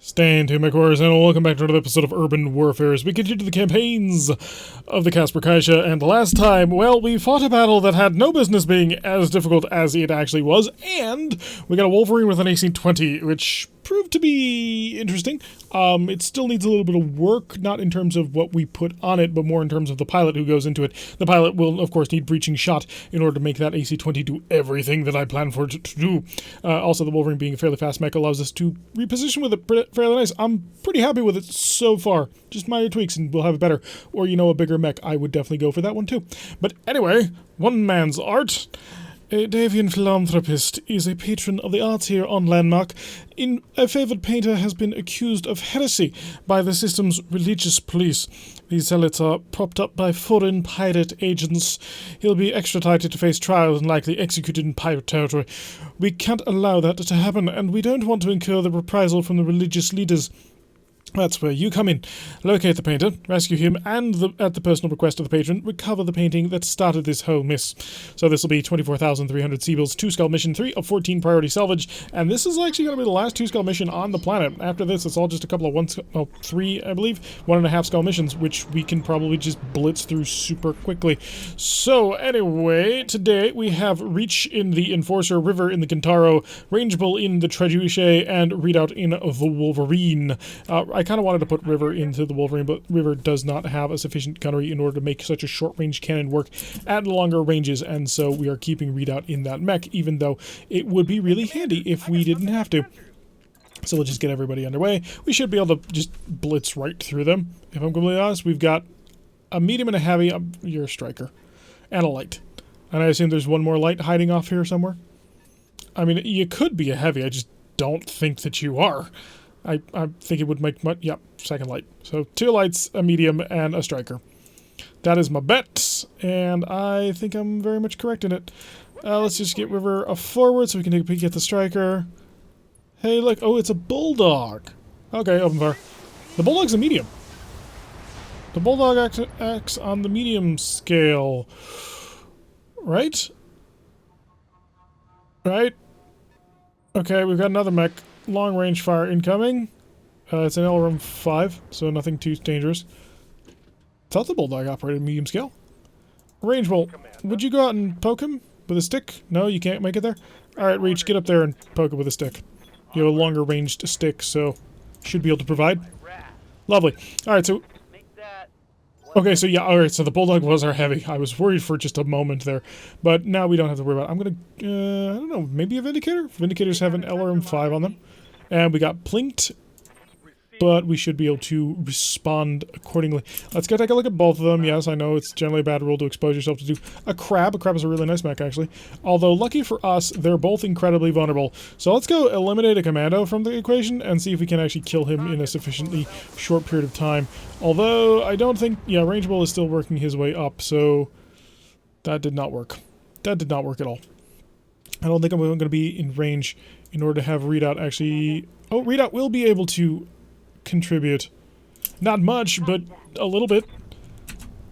Stay To MechWarriors, and welcome back to another episode of Urban Warfare as we continue the campaigns of the Casper Kaisha. And last time, well, we fought a battle that had no business being as difficult as it actually was, and we got a Wolverine with an AC-20, which proved to be interesting. It still needs a little bit of work, not in terms of what we put on it, but more in terms of the pilot who goes into it. The pilot will, of course, need breaching shot in order to make that AC-20 do everything that I planned for it to do. Also, the Wolverine being a fairly fast mech allows us to reposition with it fairly nice. I'm pretty happy with it so far. Just minor tweaks and we'll have it better. Or, you know, a bigger mech. I would definitely go for that one too. But anyway, one man's art. A Davian philanthropist is a patron of the arts here on Landmark. A favoured painter has been accused of heresy by the system's religious police. These zealots are propped up by foreign pirate agents. He'll be extradited to face trial and likely executed in pirate territory. We can't allow that to happen, and we don't want to incur the reprisal from the religious leaders. That's where you come in. Locate the painter, rescue him, and at the personal request of the patron, recover the painting that started this whole mess. So this will be 24,300 Seabills, 2-skull mission, 3 of 14 priority salvage, and this is actually going to be the last 2-skull mission on the planet. After this, it's all just a couple of 3, I believe, 1.5 skull missions, which we can probably just blitz through super quickly. So anyway, today we have Reach in the Enforcer, River in the Kintaro, Rangeable in the Trebuchet, and Readout in the Wolverine. I kind of wanted to put River into the Wolverine, but River does not have a sufficient gunnery in order to make such a short-range cannon work at longer ranges, and so we are keeping Readout in that mech, even though it would be really handy if we didn't have to. So we'll just get everybody underway. We should be able to just blitz right through them. If I'm completely honest, we've got a medium and a heavy, you're a striker, and a light. And I assume there's one more light hiding off here somewhere? I mean, you could be a heavy, I just don't think that you are. I think it would make much... Yep, second light. So 2 lights, a medium, and a striker. That is my bet, and I think I'm very much correct in it. Let's just get River forward so we can take a peek at the striker. Hey, look. Oh, it's a bulldog. Okay, open fire. The bulldog's a medium. The bulldog acts on the medium scale. Right? Right? Okay, we've got another mech. Long range fire incoming. It's an LRM 5, so nothing too dangerous. Thought the bulldog operated medium scale. Range bolt. Would you go out and poke him with a stick? No, you can't make it there? Alright, Reach, get up there and poke it with a stick. You have a longer ranged stick, so should be able to provide. Lovely. Alright, so... Okay, so yeah, alright, so the bulldog was our heavy. I was worried for just a moment there. But now we don't have to worry about it. I'm gonna, I don't know, maybe a Vindicator? Vindicators have an LRM 5 on them. And we got Plinked, but we should be able to respond accordingly. Let's go take a look at both of them. Yes, I know it's generally a bad rule to expose yourself to do a crab. A crab is a really nice mech, actually. Although, lucky for us, they're both incredibly vulnerable. So let's go eliminate a commando from the equation and see if we can actually kill him in a sufficiently short period of time. Although, I don't think... Yeah, Rangeable is still working his way up, so... That did not work. That did not work at all. I don't think I'm going to be in range in order to have Readout actually... Oh, Readout will be able to contribute. Not much, but a little bit.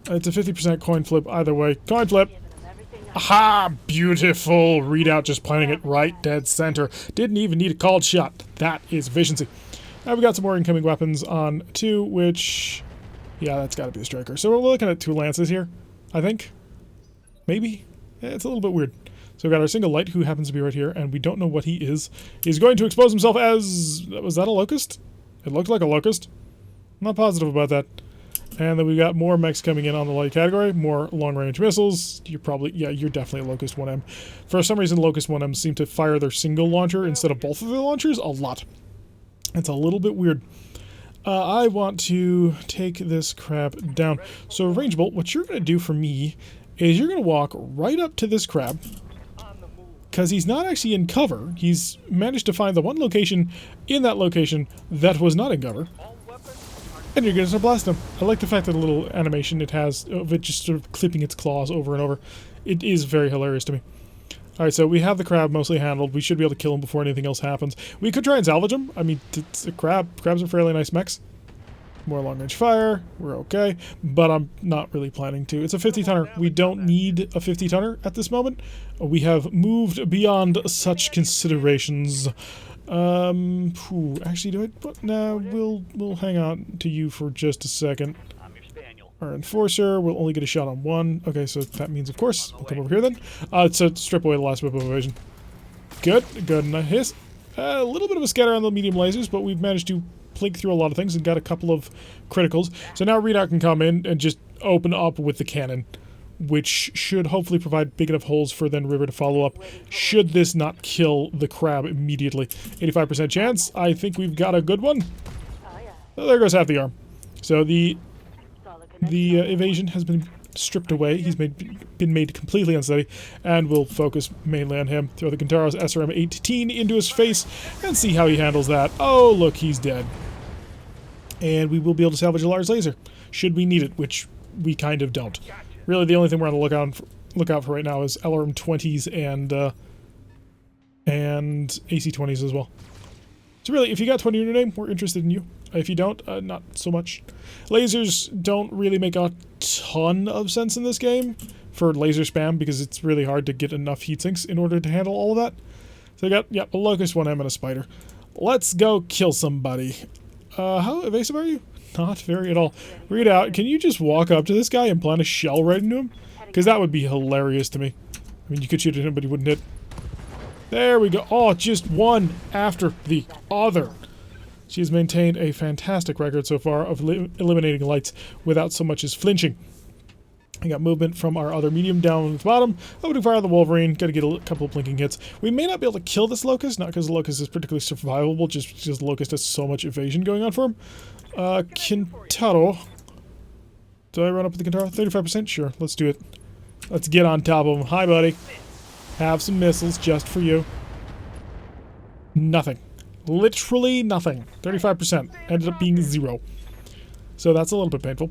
It's a 50% coin flip either way. Coin flip! Aha! Beautiful! Readout just planting it right dead center. Didn't even need a called shot. That is efficiency. Now we got some more incoming weapons on 2, which... Yeah, that's got to be a striker. So we're looking at 2 lances here, I think. Maybe? Yeah, it's a little bit weird. So we've got our single light, who happens to be right here, and we don't know what he is. He's going to expose himself as... Was that a locust? It looked like a locust. I'm not positive about that. And then we've got more mechs coming in on the light category. More long-range missiles. You're probably... Yeah, you're definitely a Locust 1M. For some reason, Locust 1M seem to fire their single launcher instead of both of their launchers a lot. It's a little bit weird. I want to take this crab down. So, Range Bolt, what you're going to do for me is you're going to walk right up to this crab. Because he's not actually in cover. He's managed to find the one location in that location that was not in cover. And you're going to blast him. I like the fact that the little animation it has of it just sort of clipping its claws over and over. It is very hilarious to me. Alright, so we have the crab mostly handled. We should be able to kill him before anything else happens. We could try and salvage him. I mean, it's a crab. Crabs are fairly nice mechs. More long-range fire. We're okay. But I'm not really planning to. It's a 50-tonner. We don't need a 50-tonner at this moment. We have moved beyond such considerations. Actually, do it? No, we'll hang on to you for just a second. Our enforcer will only get a shot on one. Okay, so that means, of course, we'll come over here then. So strip away the last whip of evasion. Good, good. And a hiss. A little bit of a scatter on the medium lasers, but we've managed to plink through a lot of things and got a couple of criticals. So now Redoubt can come in and just open up with the cannon, which should hopefully provide big enough holes for then River to follow up, should this not kill the crab immediately. 85% chance. I think we've got a good one. Oh, there goes half the arm. So the evasion has been stripped away. He's been made completely unsteady, and we'll focus mainly on him. Throw the Kintaro's SRM-18 into his face and see how he handles that. Oh, look, he's dead. And we will be able to salvage a large laser, should we need it, which we kind of don't. Really, the only thing we're on the lookout for right now is LRM-20s and AC-20s as well. So really, if you got 20 in your name, we're interested in you. If you don't, not so much. Lasers don't really make a ton of sense in this game for laser spam, because it's really hard to get enough heat sinks in order to handle all of that. So I got, yep, a Locust, 1M, and a Spider. Let's go kill somebody. How evasive are you? Not very at all. Redoubt, can you just walk up to this guy and plant a shell right into him? Because that would be hilarious to me. I mean, you could shoot at him, but he wouldn't hit. There we go. Oh, just one after the other. She has maintained a fantastic record so far of eliminating lights without so much as flinching. I got movement from our other medium down at the bottom. Opening fire on the Wolverine. Got to get a couple of blinking hits. We may not be able to kill this Locust, not because the Locust is particularly survivable, just because the Locust has so much evasion going on for him. Kintaro. Do I run up with the Kintaro? 35%? Sure, let's do it. Let's get on top of him. Hi, buddy. Have some missiles just for you. Nothing. Literally nothing. 35%. Ended up being 0. So that's a little bit painful.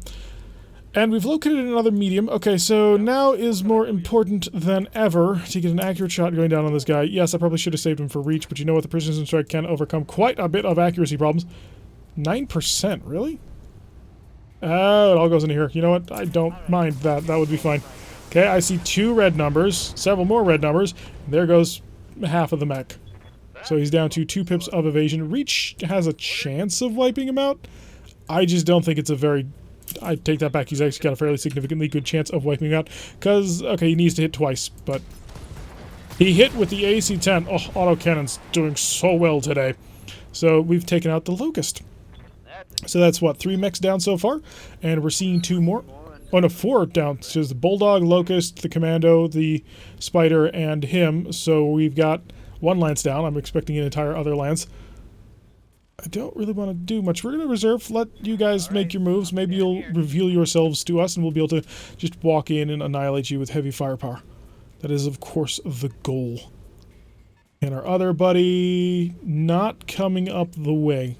And we've located another medium. Okay, so now is more important than ever to get an accurate shot going down on this guy. Yes, I probably should have saved him for reach, but you know what? The precision strike can overcome quite a bit of accuracy problems. 9%, really? Oh, it all goes into here. You know what? I don't mind that. That would be fine. Okay, I see 2 red numbers, several more red numbers. There goes half of the mech. So he's down to 2 pips of evasion. Reach has a chance of wiping him out. I just don't think it's a very... I take that back. He's actually got a fairly significantly good chance of wiping him out. Because, okay, he needs to hit twice, but... He hit with the AC-10. Oh, autocannon's doing so well today. So we've taken out the Locust. So that's what, 3 mechs down so far? And we're seeing 2 more. Oh no, 4 down. So there's the Bulldog, Locust, the Commando, the Spider, and him. So we've got 1 lance down. I'm expecting an entire other lance. I don't really want to do much. We're going to reserve, let you guys make your moves. Maybe you'll reveal yourselves to us and we'll be able to just walk in and annihilate you with heavy firepower. That is, of course, the goal. And our other buddy, not coming up the way.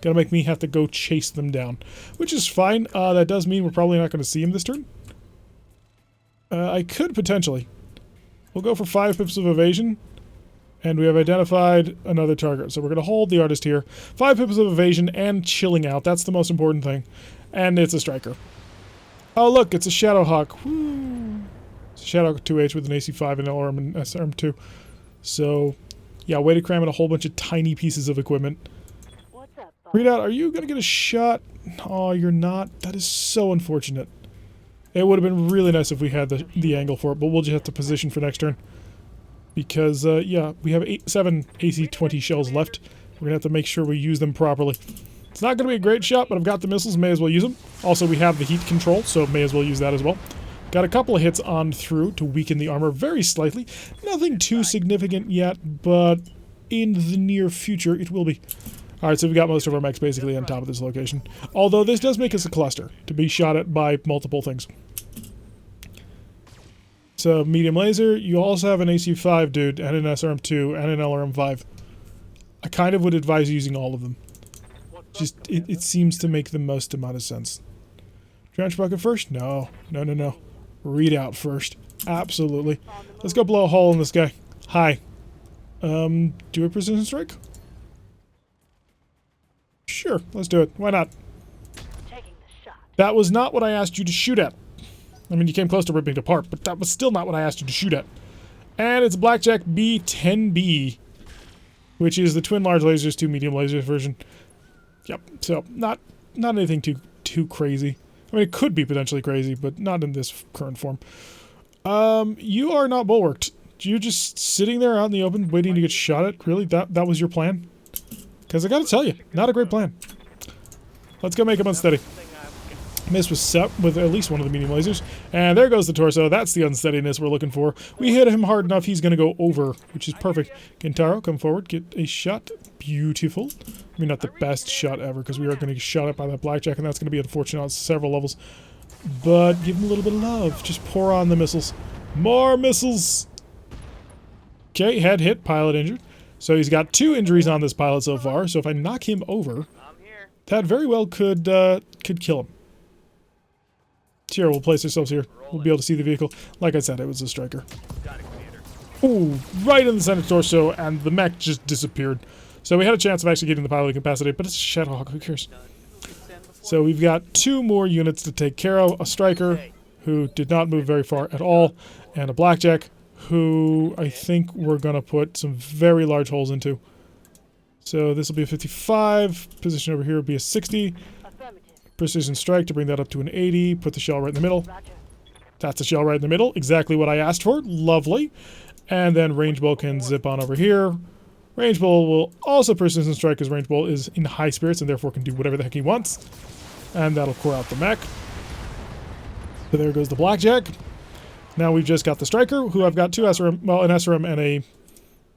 Gonna make me have to go chase them down. Which is fine. That does mean we're probably not going to see him this turn. I could potentially. We'll go for 5 pips of evasion. And we have identified another target. So we're going to hold the artist here. 5 pips of evasion and chilling out. That's the most important thing. And it's a striker. Oh, look, it's a Shadowhawk. Woo. It's a Shadowhawk 2H with an AC-5 and LRM and SRM-2. So, yeah, way to cram in a whole bunch of tiny pieces of equipment. Redoubt, are you going to get a shot? Oh, you're not? That is so unfortunate. It would have been really nice if we had the angle for it, but we'll just have to position for next turn. Because, yeah, we have 7 AC-20 shells left. We're going to have to make sure we use them properly. It's not going to be a great shot, but I've got the missiles, may as well use them. Also, we have the heat control, so may as well use that as well. Got a couple of hits on through to weaken the armor very slightly. Nothing too significant yet, but in the near future it will be. Alright, so we've got most of our mechs basically on top of this location. Although this does make us a cluster to be shot at by multiple things. So, medium laser, you also have an AC-5 dude, and an SRM-2, and an LRM-5. I kind of would advise using all of them. Just, it seems to make the most amount of sense. Trench bucket first? No. No. Redoubt first. Absolutely. Let's go blow a hole in this guy. Hi. Do a precision strike? Sure, let's do it. Why not? That was not what I asked you to shoot at. I mean, you came close to ripping it apart, but that was still not what I asked you to shoot at. And it's Blackjack B10B. which is the twin large lasers, 2 medium lasers version. Yep, so not anything too crazy. I mean, it could be potentially crazy, but not in this current form. You are not bulwarked. You're just sitting there out in the open waiting to get shot at? Really? That was your plan? Because I gotta tell you, not a great plan. Let's go make him unsteady. Miss was set with at least one of the medium lasers. And there goes the torso. That's the unsteadiness we're looking for. We hit him hard enough, he's going to go over, which is perfect. Kentaro, come forward. Get a shot. Beautiful. I mean, not the best shot ever, because we are going to get shot at by that blackjack, and that's going to be unfortunate on several levels. But give him a little bit of love. Just pour on the missiles. More missiles! Okay, head hit, pilot injured. So he's got 2 injuries on this pilot so far, so if I knock him over, that very well could kill him. Here, we'll place ourselves here. We'll be able to see the vehicle. Like I said, it was a striker. Ooh, right in the center torso, and the mech just disappeared. So we had a chance of actually getting the pilot capacity, but it's a Shadowhawk, who cares? So we've got 2 more units to take care of. A striker, who did not move very far at all, and a blackjack, who I think we're going to put some very large holes into. So this will be a 55. Position over here will be a 60. Precision strike to bring that up to an 80. Put the shell right in the middle. That's the shell right in the middle. Exactly what I asked for. Lovely. And then range bow can zip on over here. Range bow will also precision strike because range bow is in high spirits and therefore can do whatever the heck he wants. And that'll core out the mech. So there goes the blackjack. Now we've just got the striker, who I've got 2 SRM, well, an SRM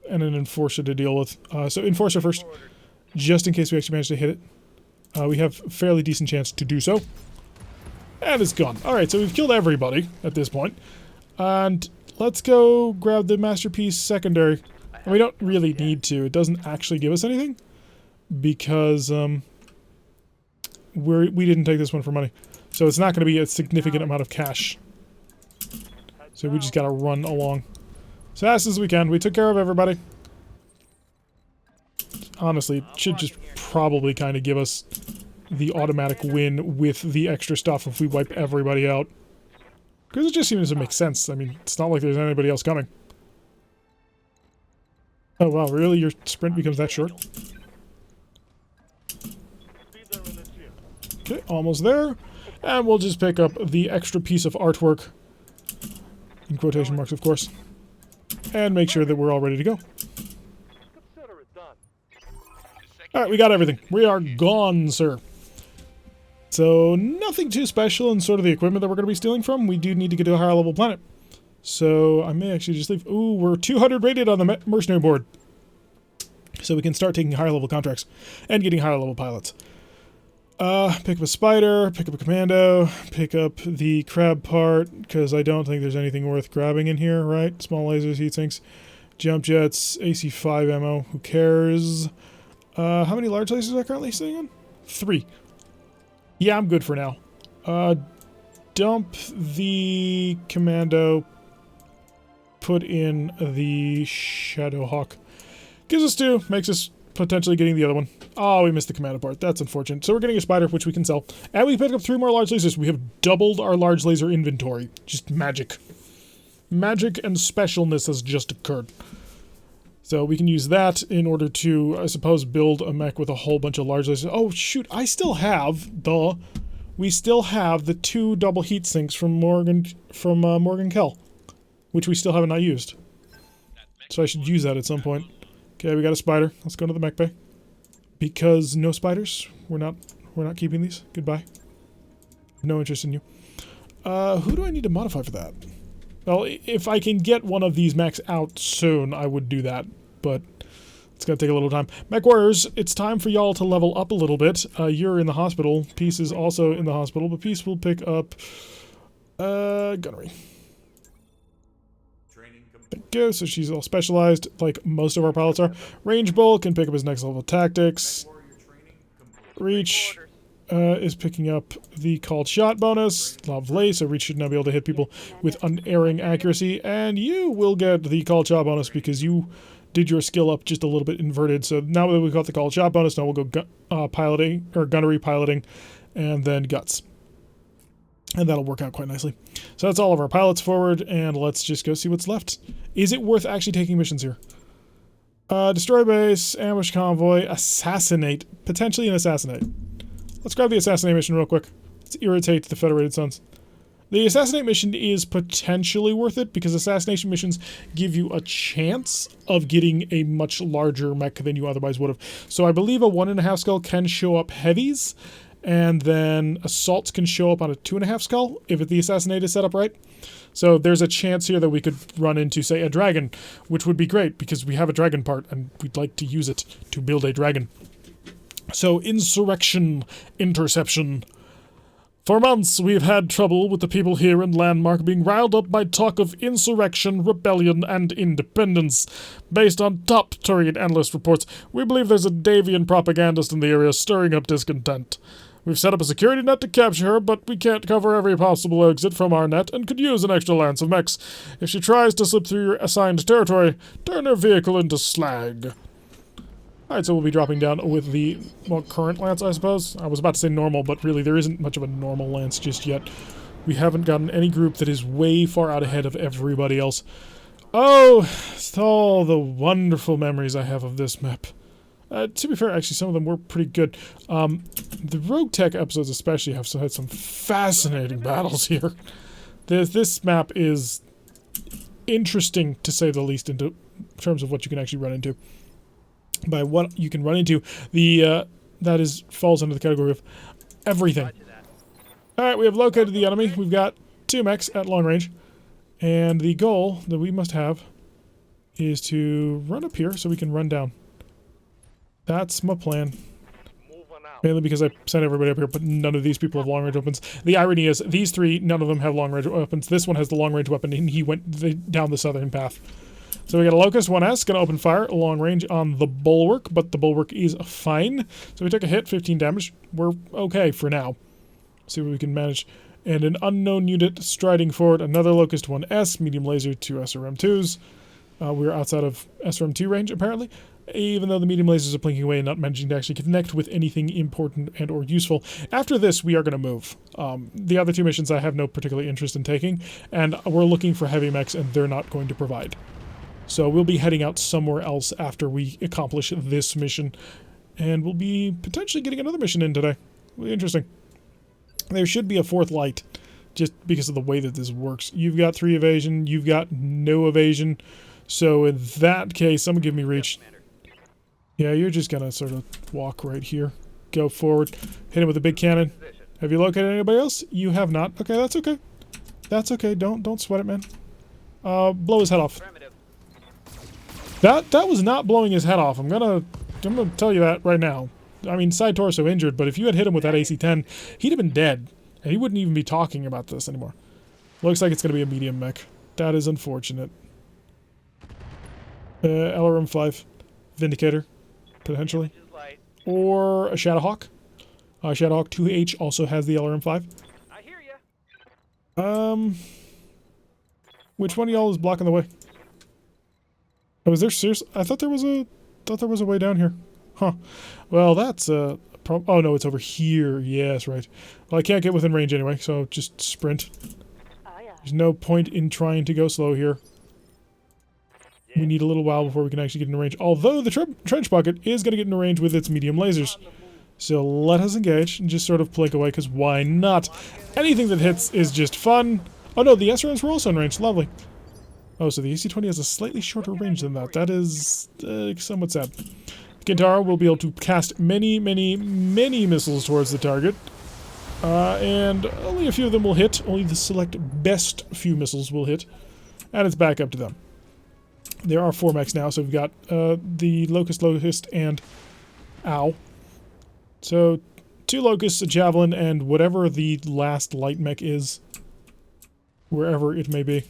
and an enforcer to deal with. So enforcer first, just in case we actually manage to hit it. We have a fairly decent chance to do so. And it's gone. Alright, so we've killed everybody at this point. And let's go grab the masterpiece secondary. And we don't really need to. It doesn't actually give us anything. Because we didn't take this one for money. So it's not going to be a significant amount of cash. So we just got to run along as fast as we can. We took care of everybody. Honestly, it should just probably kind of give us the automatic win with the extra stuff if we wipe everybody out. Because it just seems to make sense. I mean, it's not like there's anybody else coming. Oh wow, really? Your sprint becomes that short? Okay, almost there. And we'll just pick up the extra piece of artwork. In quotation marks, of course. And make sure that we're all ready to go. Alright, we got everything. We are gone, sir. So, nothing too special in sort of the equipment that we're going to be stealing from. We do need to get to a higher level planet. So, I may actually just leave. Ooh, we're 200 rated on the mercenary board. So we can start taking higher level contracts and getting higher level pilots. Pick up a spider, pick up a commando, pick up the crab part, because I don't think there's anything worth grabbing in here, right? Small lasers, heat sinks, jump jets, AC-5 ammo, who cares? How many large lasers am I currently sitting on? 3. Yeah, I'm good for now. Dump the commando, put in the Shadowhawk. Gives us 2, makes us potentially getting the other one. Oh, we missed the commando part. That's unfortunate. So we're getting a spider, which we can sell. And we picked up 3 more large lasers. We have doubled our large laser inventory. Just magic. Magic and specialness has just occurred. So we can use that in order to, I suppose, build a mech with a whole bunch of large lasers. Oh, shoot. I still have we still have the 2 double heat sinks from Morgan Kell, which we still haven't used. So I should use that at some point. Okay, we got a spider. Let's go to the mech bay. Because no spiders. We're not keeping these. Goodbye. No interest in you. Who do I need to modify for that? Well, if I can get one of these mechs out soon, I would do that. But it's going to take a little time. MechWarriors, it's time for y'all to level up a little bit. You're in the hospital. Peace is also in the hospital. But Peace will pick up gunnery. Thank you. So she's all specialized, like most of our pilots are. Range Bull can pick up his next level tactics. Reach is picking up the called shot bonus. Lovely. So Reach should now be able to hit people with unerring accuracy. And you will get the called shot bonus because you did your skill up just a little bit inverted. So now that we've got the called shot bonus, now we'll go piloting, or gunnery piloting, and then guts. And that'll work out quite nicely. So that's all of our pilots forward, and let's just go see what's left. Is it worth actually taking missions here? Destroy base, ambush convoy, assassinate. Potentially an assassinate. Let's grab the assassinate mission real quick. Let's irritate the Federated Sons. The assassinate mission is potentially worth it because assassination missions give you a chance of getting a much larger mech than you otherwise would have. So I believe a 1.5 skull can show up heavies, and then assaults can show up on a 2.5 skull if the assassinate is set up right. So there's a chance here that we could run into, say, a dragon, which would be great because we have a dragon part and we'd like to use it to build a dragon. So insurrection, interception. For months, we've had trouble with the people here in Landmark being riled up by talk of insurrection, rebellion, and independence. Based on top Turian analyst reports, we believe there's a Davian propagandist in the area stirring up discontent. We've set up a security net to capture her, but we can't cover every possible exit from our net and could use an extra lance of mechs. If she tries to slip through your assigned territory, turn her vehicle into slag. Alright, so we'll be dropping down with the, well, current lance, I suppose. I was about to say normal, but really there isn't much of a normal lance just yet. We haven't gotten any group that is way far out ahead of everybody else. Oh, it's all the wonderful memories I have of this map. To be fair, actually, some of them were pretty good. The Rogue Tech episodes especially have had some fascinating battles here. This map is interesting, to say the least, in terms of what you can actually run into. By what you can run into, that falls under the category of everything. Alright, we have located the enemy. We've got 2 mechs at long range. And the goal that we must have is to run up here so we can run down. That's my plan. Mainly because I sent everybody up here, but none of these people have long-range weapons. The irony is, these 3, none of them have long-range weapons. This one has the long-range weapon, and he went down the southern path. So we got a Locust 1S, gonna open fire long range on the Bulwark, but the Bulwark is fine. So we took a hit, 15 damage. We're okay for now. See what we can manage. And an unknown unit striding forward, another Locust 1S, medium laser, 2 SRM2s. We're outside of SRM2 range, apparently. Even though the medium lasers are blinking away and not managing to actually connect with anything important and or useful. After this, we are going to move. The other 2 missions I have no particular interest in taking, and we're looking for heavy mechs, and they're not going to provide. So we'll be heading out somewhere else after we accomplish this mission. And we'll be potentially getting another mission in today. It'll be interesting. There should be a 4th light, just because of the way that this works. You've got 3 evasion, you've got no evasion. So in that case, someone give me reach. Yeah, you're just gonna sort of walk right here. Go forward. Hit him with a big cannon. Have you located anybody else? You have not. Okay, that's okay. That's okay. Don't sweat it, man. Blow his head off. That was not blowing his head off. I'm gonna tell you that right now. I mean, side torso injured, but if you had hit him with that AC-10, he'd have been dead, and he wouldn't even be talking about this anymore. Looks like it's gonna be a medium mech. That is unfortunate. LRM-5, Vindicator, potentially, or a Shadowhawk. Shadowhawk 2H also has the LRM-5. I hear ya. Which one of y'all is blocking the way? Oh, is there serious? I thought there was a way down here. Huh. Well, that's a problem. Oh no, it's over here. Yes, right. Well, I can't get within range anyway, so just sprint. There's no point in trying to go slow here. We need a little while before we can actually get into range. Although the trench bucket is going to get into range with its medium lasers. So let us engage and just sort of plink away, because why not? Anything that hits is just fun. Oh no, the SRMs were also in range. Lovely. Oh, so the AC-20 has a slightly shorter range than that. That is somewhat sad. Kintaro will be able to cast many, many, many missiles towards the target. And only a few of them will hit. Only the select best few missiles will hit. And it's back up to them. There are 4 mechs now, so we've got the Locust, and Ow. So 2 Locusts, a Javelin, and whatever the last light mech is. Wherever it may be.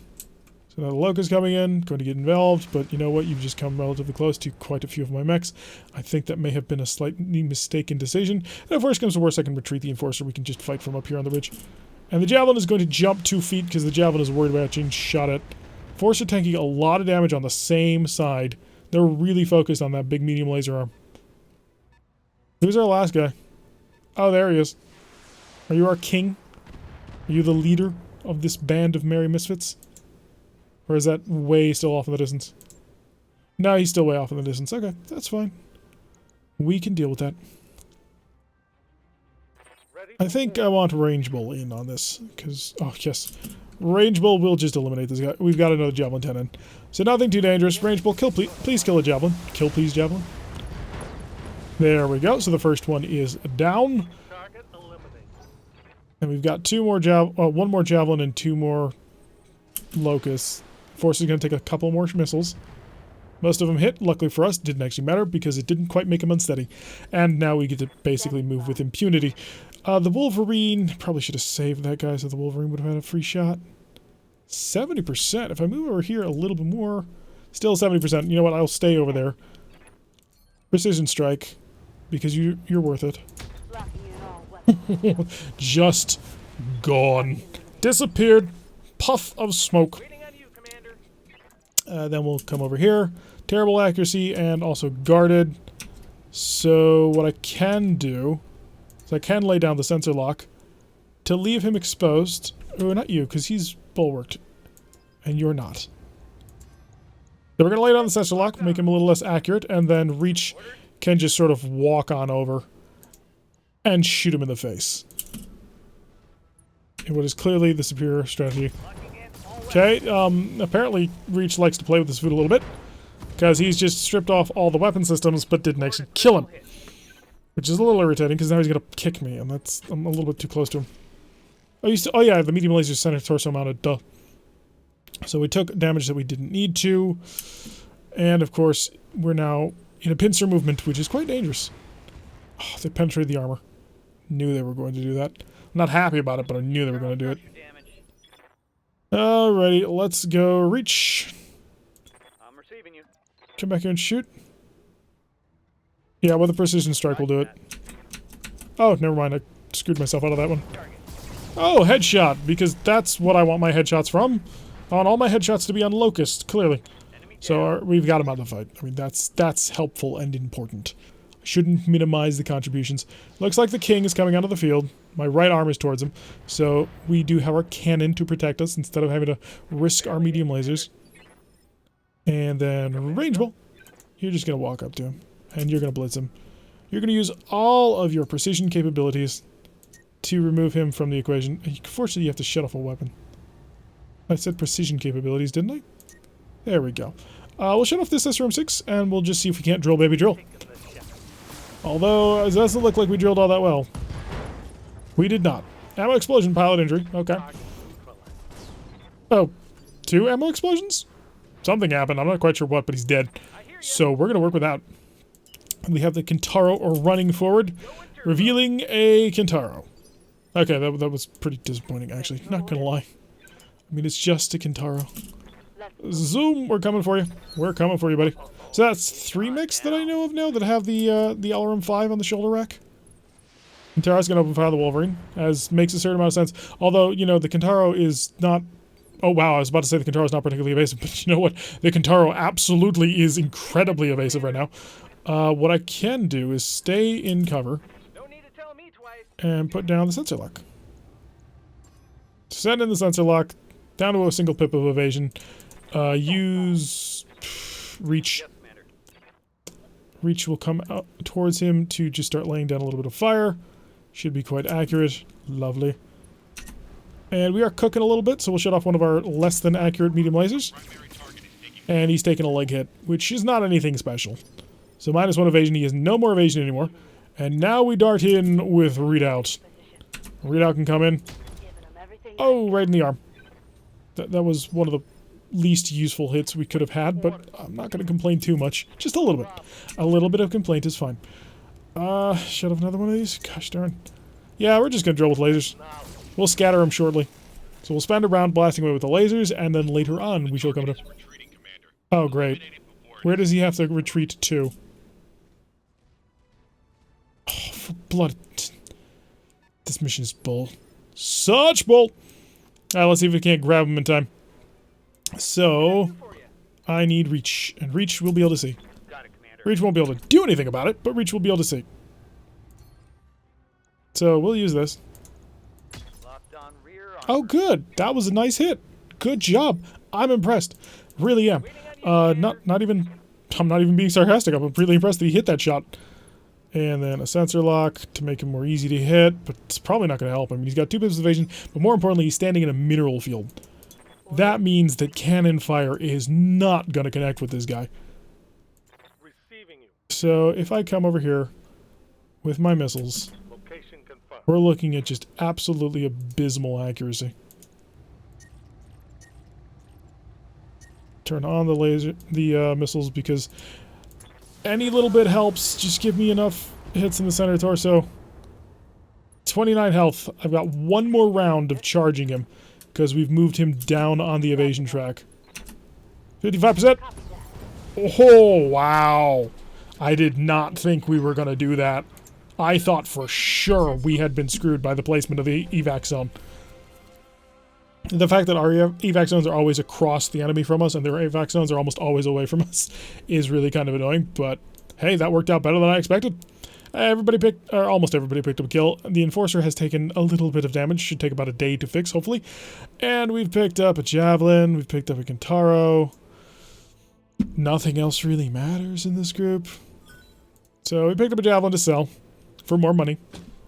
So now the Locust coming in, going to get involved, but you know what? You've just come relatively close to quite a few of my mechs. I think that may have been a slightly mistaken decision. And if worse comes to worse, I can retreat the Enforcer. We can just fight from up here on the ridge. And the Javelin is going to jump 2 feet because the Javelin is worried about being shot at. Enforcer tanking a lot of damage on the same side. They're really focused on that big medium laser arm. Who's our last guy? Oh, there he is. Are you our king? Are you the leader of this band of merry misfits? Or is that way still off in the distance? No, he's still way off in the distance. Okay, that's fine. We can deal with that. I think I want Range Bull in on this, because, oh yes, Range Bull will just eliminate this guy. We've got another Javelin 10 in. So nothing too dangerous. Range Bull, kill, please kill a Javelin. Kill, please, Javelin. There we go. So the first one is down. And we've got one more Javelin and 2 more Locusts. Force is going to take a couple more missiles. Most of them hit. Luckily for us, didn't actually matter because it didn't quite make him unsteady. And now we get to basically move with impunity. The Wolverine, probably should have saved that guy so the Wolverine would have had a free shot. 70%. If I move over here a little bit more, still 70%. You know what? I'll stay over there. Precision strike, because you're worth it. Just gone. Disappeared. Puff of smoke. Then we'll come over here. Terrible accuracy and also guarded. So what I can do is I can lay down the sensor lock to leave him exposed. Oh, not you, because he's bulwarked. And you're not. So we're going to lay down the sensor lock, make him a little less accurate, and then Reach can just sort of walk on over and shoot him in the face. In what is clearly the superior strategy. Okay, apparently Reach likes to play with this food a little bit, because he's just stripped off all the weapon systems, but didn't actually kill him. Which is a little irritating, because now he's going to kick me, and I'm a little bit too close to him. Oh yeah, the medium laser center torso mounted, duh. So we took damage that we didn't need to, and of course, we're now in a pincer movement, which is quite dangerous. Oh, they penetrated the armor. Knew they were going to do that. I'm not happy about it, but I knew they were going to do it. Alrighty, let's go Reach. I'm receiving you. Come back here and shoot. Yeah, with a precision strike we'll do it. Oh, never mind, I screwed myself out of that one. Oh, headshot, because that's what I want my headshots from. I want all my headshots to be on Locust, clearly. So we've got him out of the fight. I mean, that's helpful and important. I shouldn't minimize the contributions. Looks like the king is coming out of the field. My right arm is towards him. So we do have our cannon to protect us instead of having to risk our medium lasers. And then Range Bull. You're just going to walk up to him. And you're going to blitz him. You're going to use all of your precision capabilities to remove him from the equation. Fortunately, you have to shut off a weapon. I said precision capabilities, didn't I? There we go. We'll shut off this SRM-6, and we'll just see if we can't drill baby drill. Although, it doesn't look like we drilled all that well. We did not. Ammo explosion, pilot injury. Okay. Oh, 2 ammo explosions? Something happened. I'm not quite sure what, but he's dead. So we're going to work with that. We have the Kintaro running forward, revealing a Kintaro. Okay, that was pretty disappointing, actually. Not going to lie. I mean, it's just a Kintaro. Zoom, we're coming for you. We're coming for you, buddy. So that's 3 mechs that I know of now that have the LRM-5 on the shoulder rack. Kintaro's going to open fire the Wolverine, as makes a certain amount of sense. Although, you know, the Kintaro is not... Oh, wow, I was about to say the Kintaro's not particularly evasive, but you know what? The Kintaro absolutely is incredibly evasive right now. What I can do is stay in cover and put down the sensor lock. Send in the sensor lock, down to a single pip of evasion. Use Reach. Reach will come out towards him to just start laying down a little bit of fire. Should be quite accurate. Lovely. And we are cooking a little bit, so we'll shut off one of our less than accurate medium lasers. And he's taking a leg hit, which is not anything special. So -1 evasion, he has no more evasion anymore. And now we dart in with Readout. Readout can come in. Oh, right in the arm. That was one of the least useful hits we could have had, but I'm not going to complain too much. Just a little bit. A little bit of complaint is fine. Shut off another one of these? Gosh darn. Yeah, we're just going to drill with lasers. We'll scatter them shortly. So we'll spend a round blasting away with the lasers, and then later on we shall come to... Oh, great. Where does he have to retreat to? Oh, for blood. This mission is bull. Such bull! Alright, let's see if we can't grab him in time. So, I need Reach, and Reach will be able to see. Reach won't be able to do anything about it, but Reach will be able to see. So, we'll use this. Oh, good! That was a nice hit. Good job. I'm impressed. Really am. Not even I'm not even being sarcastic. I'm really impressed that he hit that shot. And then a sensor lock to make him more easy to hit, but it's probably not going to help him. He's got 2 pips of evasion, but more importantly, he's standing in a mineral field. That means that cannon fire is not going to connect with this guy. So if I come over here with my missiles, we're looking at just absolutely abysmal accuracy. Turn on the laser, the missiles, because any little bit helps. Just give me enough hits in the center torso. 29 health. I've got 1 more round of charging him because we've moved him down on the evasion track. 55%. Oh, wow. I did not think we were going to do that. I thought for sure we had been screwed by the placement of the evac zone. The fact that our evac zones are always across the enemy from us and their evac zones are almost always away from us is really kind of annoying, but hey, that worked out better than I expected. Almost everybody picked up a kill. The Enforcer has taken a little bit of damage, should take about a day to fix, hopefully. And we've picked up a Javelin, we've picked up a Kintaro. Nothing else really matters in this group. So we picked up a Javelin to sell for more money.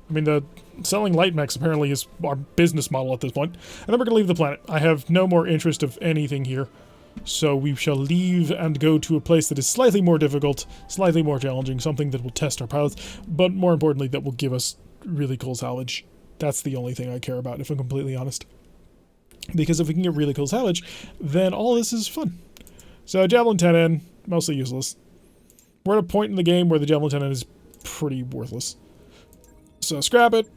I mean, the selling light mechs apparently is our business model at this point. And then we're going to leave the planet. I have no more interest of anything here. So we shall leave and go to a place that is slightly more difficult, slightly more challenging, something that will test our pilots, but more importantly, that will give us really cool salvage. That's the only thing I care about, if I'm completely honest. Because if we can get really cool salvage, then all this is fun. So Javelin 10N, mostly useless. We're at a point in the game where the Javelin 10N is pretty worthless. So scrap it.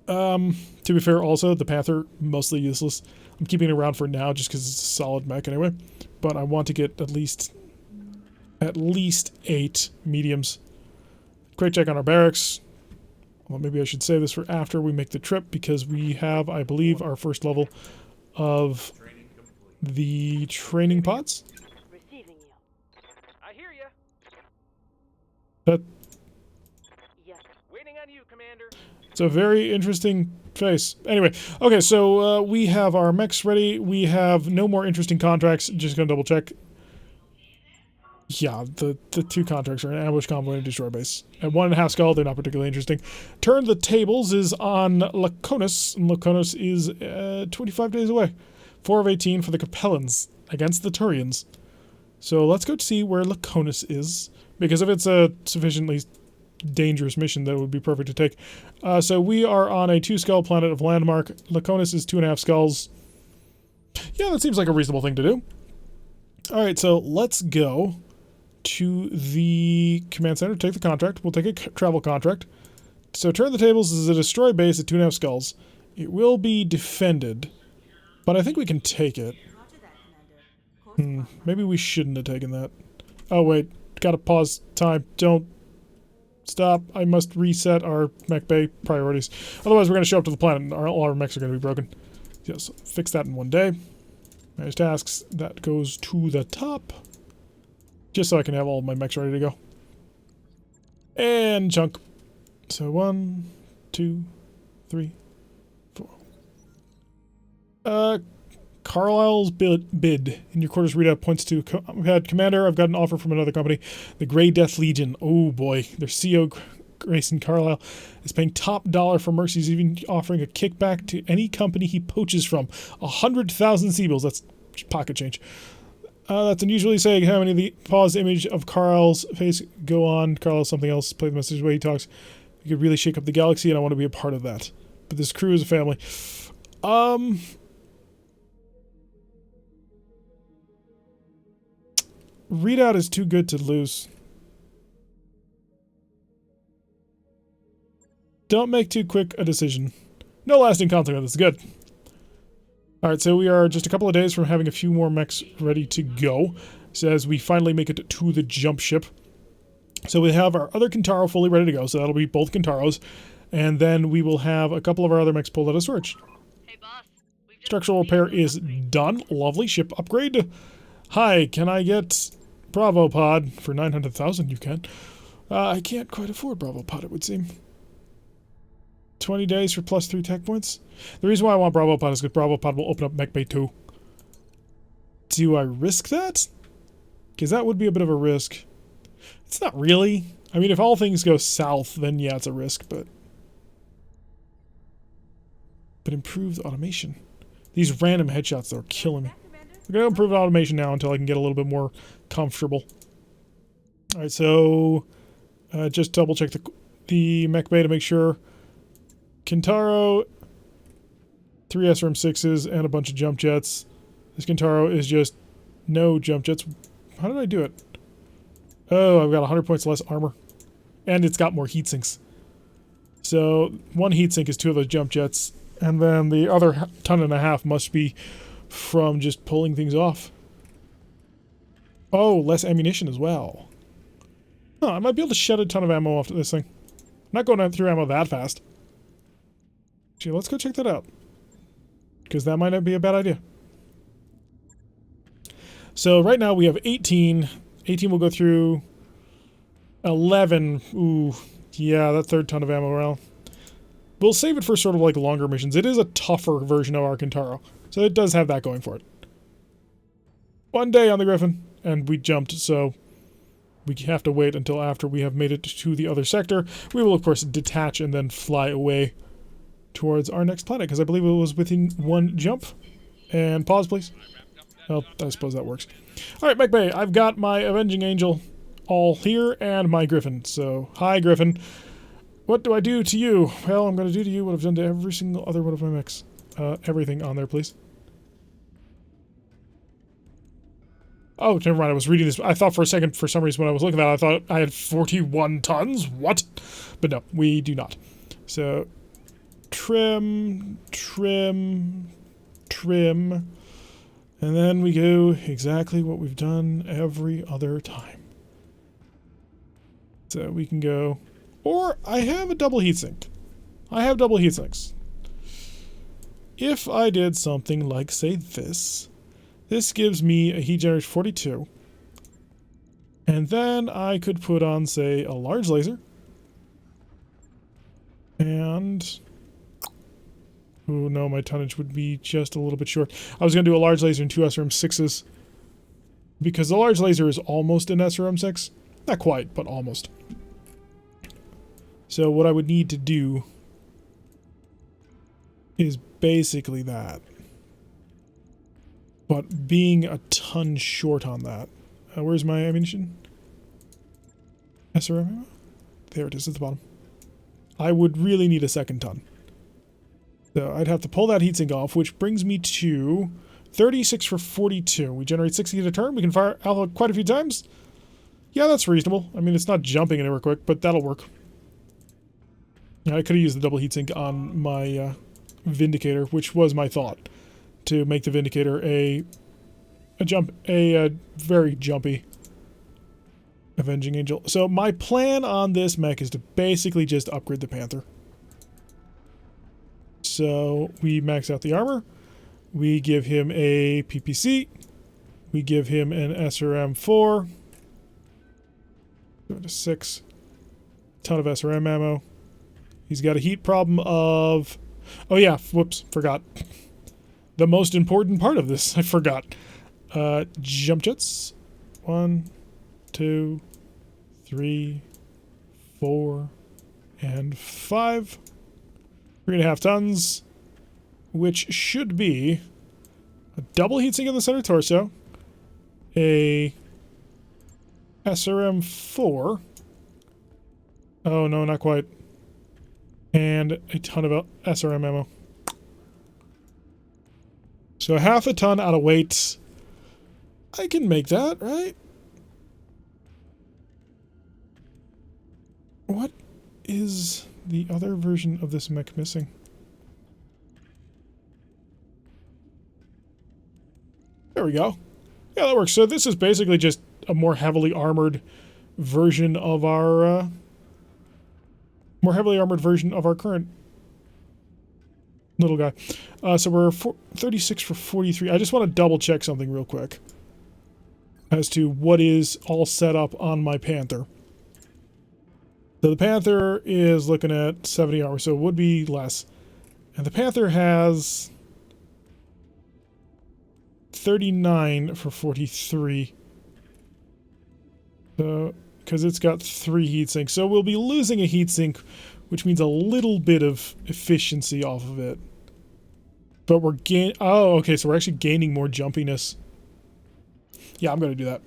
To be fair, also, the Panther, mostly useless. I'm keeping it around for now just because it's a solid mech anyway. But I want to get at least 8 mediums. Quick check on our barracks. Well, maybe I should save this for after we make the trip because we have, I believe, our first level of the training pods. Receiving you. I hear you. That Yes. Waiting on you, Commander. It's a very interesting face. Anyway, okay, so we have our mechs ready. We have no more interesting contracts. Just gonna double check. Yeah, the 2 contracts are an ambush convoy and a destroy base. At 1.5 skull, they're not particularly interesting. Turn the tables is on Laconis, and Laconis is 25 days away. 4 of 18 for the Capellans against the Turians. So let's go see where Laconis is, because if it's a sufficiently dangerous mission, that would be perfect to take. So we are on a 2-skull planet of landmark. Laconis is 2.5 skulls. Yeah, that seems like a reasonable thing to do. Alright, so let's go to the command center, take the contract. We'll take a travel contract. So turn the tables is a destroy base at 2.5 skulls. It will be defended, but I think we can take it. Maybe we shouldn't have taken that. Oh wait, gotta pause time. Don't stop. I must reset our mech bay priorities. Otherwise we're gonna show up to the planet and all our mechs are gonna be broken. Yes, fix that in one day. Manage tasks. That goes to the top. Just so I can have all of my mechs ready to go. And chunk. So 1, 2, 3, 4. Carlisle's bid in your quarters readout points to Commander, I've got an offer from another company. The Grey Death Legion. Oh boy. Their CEO, Grayson Carlisle, is paying top dollar for mercs. He's even offering a kickback to any company he poaches from. 100,000 Seabills. That's pocket change. That's unusually saying how many of the paused image of Carlisle's face go on. Carlisle something else. Play the message the way he talks. You could really shake up the galaxy, and I want to be a part of that. But this crew is a family. Readout is too good to lose. Don't make too quick a decision. No lasting consequences. Good. Alright, so we are just a couple of days from having a few more mechs ready to go. So as we finally make it to the jump ship. So we have our other Kintaro fully ready to go. So that'll be both Kintaros. And then we will have a couple of our other mechs pulled out of storage. Hey boss, Structural repair is done. Lovely. Ship upgrade. Hi, can I get Bravo Pod for 900,000? You can. I can't quite afford Bravo Pod, it would seem. 20 days for +3 tech points. The reason why I want Bravo Pod is because Bravo Pod will open up Mech Bay 2. Do I risk that? Because that would be a bit of a risk. It's not really. I mean, if all things go south, then yeah, it's a risk, but improved automation. These random headshots, though, are killing me. I'm going to improve automation now until I can get a little bit more comfortable. Alright, so just double check the mech bay to make sure. Kintaro, 3 SRM-6s, and a bunch of jump jets. This Kintaro is just no jump jets. How did I do it? Oh, I've got 100 points less armor. And it's got more heat sinks. So, 1 heat sink is 2 of those jump jets. And then the other ton and a half must be from just pulling things off. Oh, less ammunition as well. Huh, I might be able to shed a ton of ammo off this thing. I'm not going through ammo that fast. Actually, let's go check that out. Because that might not be a bad idea. So right now we have 18. 18 will go through 11. Ooh, yeah, that third ton of ammo around. We'll save it for sort of like longer missions. It is a tougher version of our Kintaro. So it does have that going for it. 1 day on the Griffin, and we jumped, so we have to wait until after we have made it to the other sector. We will, of course, detach and then fly away towards our next planet, because I believe it was within 1 jump. And pause, please. Well, I suppose that works. Alright, Mech Bay, I've got my Avenging Angel all here, and my Griffin. So, hi, Griffin. What do I do to you? Well, I'm going to do to you what I've done to every single other one of my mechs. Everything on there, please. Oh, never mind. I was reading this. I thought for a second, for some reason, when I was looking at it, I thought I had 41 tons. What? But no, we do not. So, trim, trim, trim. And then we go exactly what we've done every other time. So we can go... Or I have a double heatsink. I have double heatsinks. If I did something like, say, this gives me a heat generation 42. And then I could put on, say, a large laser. And... oh no, my tonnage would be just a little bit short. I was going to do a large laser and 2 SRM-6s. Because the large laser is almost an SRM-6. Not quite, but almost. So what I would need to do is basically that. But being a ton short on that. Where's my ammunition? SRM ammo? There it is at the bottom. I would really need a second ton. So I'd have to pull that heatsink off, which brings me to 36 for 42. We generate 60 at a turn. We can fire alpha quite a few times. Yeah, that's reasonable. I mean, it's not jumping anywhere quick, but that'll work. Yeah, I could have used the double heatsink on my Vindicator, which was my thought, to make the Vindicator a very jumpy Avenging Angel. So my plan on this mech is to basically just upgrade the Panther. So we max out the armor, we give him a PPC, we give him an SRM-4, go to 6, ton of SRM ammo. He's got a heat problem of... oh yeah, whoops, forgot. The most important part of this, I forgot. Jump jets. 1, 2, 3, 4, and 5. 3.5 tons, which should be a double heatsink in the center torso, a SRM-4. Oh no, not quite. And a ton of SRM ammo. So half a ton out of weight. I can make that, right? What is the other version of this mech missing? There we go. Yeah, that works. So this is basically just a more heavily armored version of our current little guy. So we're 36 for 43. I just want to double check something real quick as to what is all set up on my Panther. So the Panther is looking at 70 armor, so it would be less. And the Panther has 39 for 43. Because it's got 3 heat sinks. So we'll be losing a heat sink, which means a little bit of efficiency off of it. But we're oh, okay, so we're actually gaining more jumpiness. Yeah, I'm going to do that.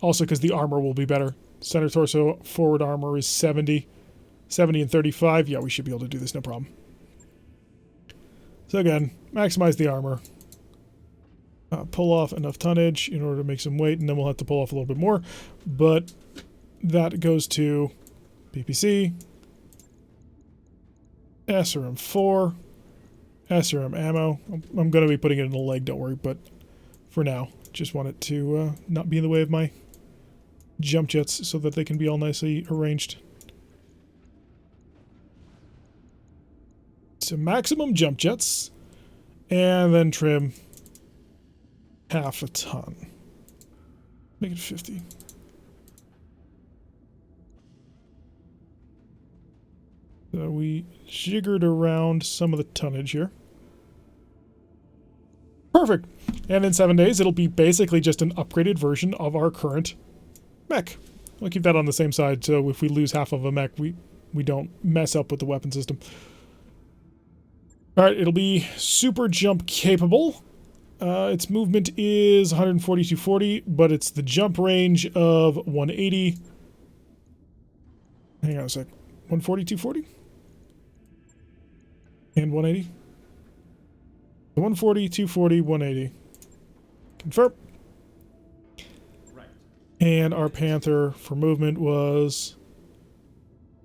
Also because the armor will be better. Center torso forward armor is 70. 70 and 35. Yeah, we should be able to do this, no problem. So again, maximize the armor. Pull off enough tonnage in order to make some weight, and then we'll have to pull off a little bit more. But that goes to PPC, SRM4, SRM ammo. I'm going to be putting it in the leg, don't worry, but for now, just want it to not be in the way of my jump jets so that they can be all nicely arranged. So maximum jump jets, and then trim half a ton. Make it 50. So we jiggered around some of the tonnage here. Perfect. And in 7 days, it'll be basically just an upgraded version of our current mech. We'll keep that on the same side, so if we lose half of a mech, we don't mess up with the weapon system. Alright, it'll be super jump capable. Its movement is 140 to 40, but it's the jump range of 180. Hang on a sec. 140, 240? And 180? 140, 240, 180. Confirm. Right. And our Panther for movement was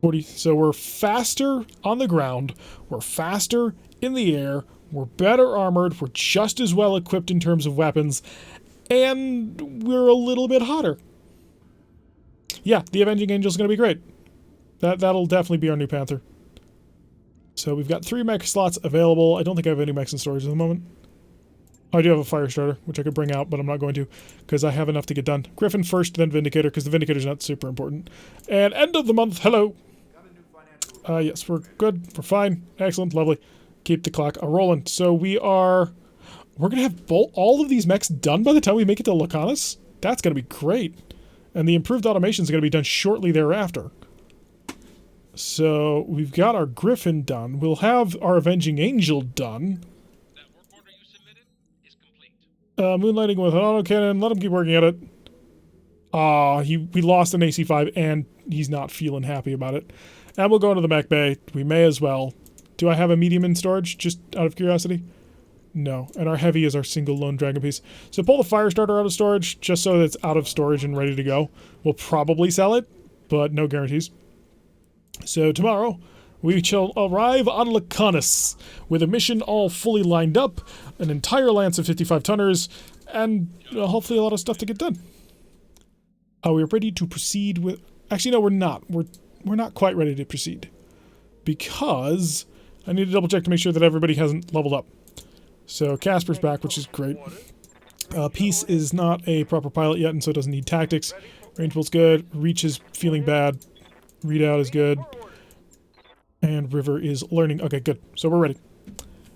40. So we're faster on the ground. We're faster in the air. We're better armored. We're just as well equipped in terms of weapons. And we're a little bit hotter. Yeah, the Avenging Angel's going to be great. That'll definitely be our new Panther. So we've got 3 mech slots available. I don't think I have any mechs in storage at the moment. I do have a fire starter, which I could bring out, but I'm not going to, because I have enough to get done. Griffin first, then Vindicator, because the Vindicator's not super important. And end of the month, hello! Yes, we're good. We're fine. Excellent. Lovely. Keep the clock a-rolling. So we're going to have all of these mechs done by the time we make it to Lacanus? That's going to be great. And the improved automation is going to be done shortly thereafter. So we've got our Griffin done. We'll have our Avenging Angel done. That work order you submitted is complete. Moonlighting with an autocannon. Let him keep working at it. We lost an AC5 and he's not feeling happy about it. And we'll go into the mech bay. We may as well. Do I have a medium in storage, just out of curiosity? No. And our heavy is our single lone dragon piece. So pull the fire starter out of storage, just so that it's out of storage and ready to go. We'll probably sell it, but no guarantees. So tomorrow, we shall arrive on Lacanus, with a mission all fully lined up, an entire lance of 55 tonners, and hopefully a lot of stuff to get done. We're ready to proceed with... Actually, no, we're not. We're not quite ready to proceed. Because I need to double check to make sure that everybody hasn't leveled up. So Casper's back, which is great. Peace is not a proper pilot yet, and so it doesn't need tactics. Rangeable's good. Reach is feeling bad. Readout is good. And River is learning. Okay, good. So we're ready.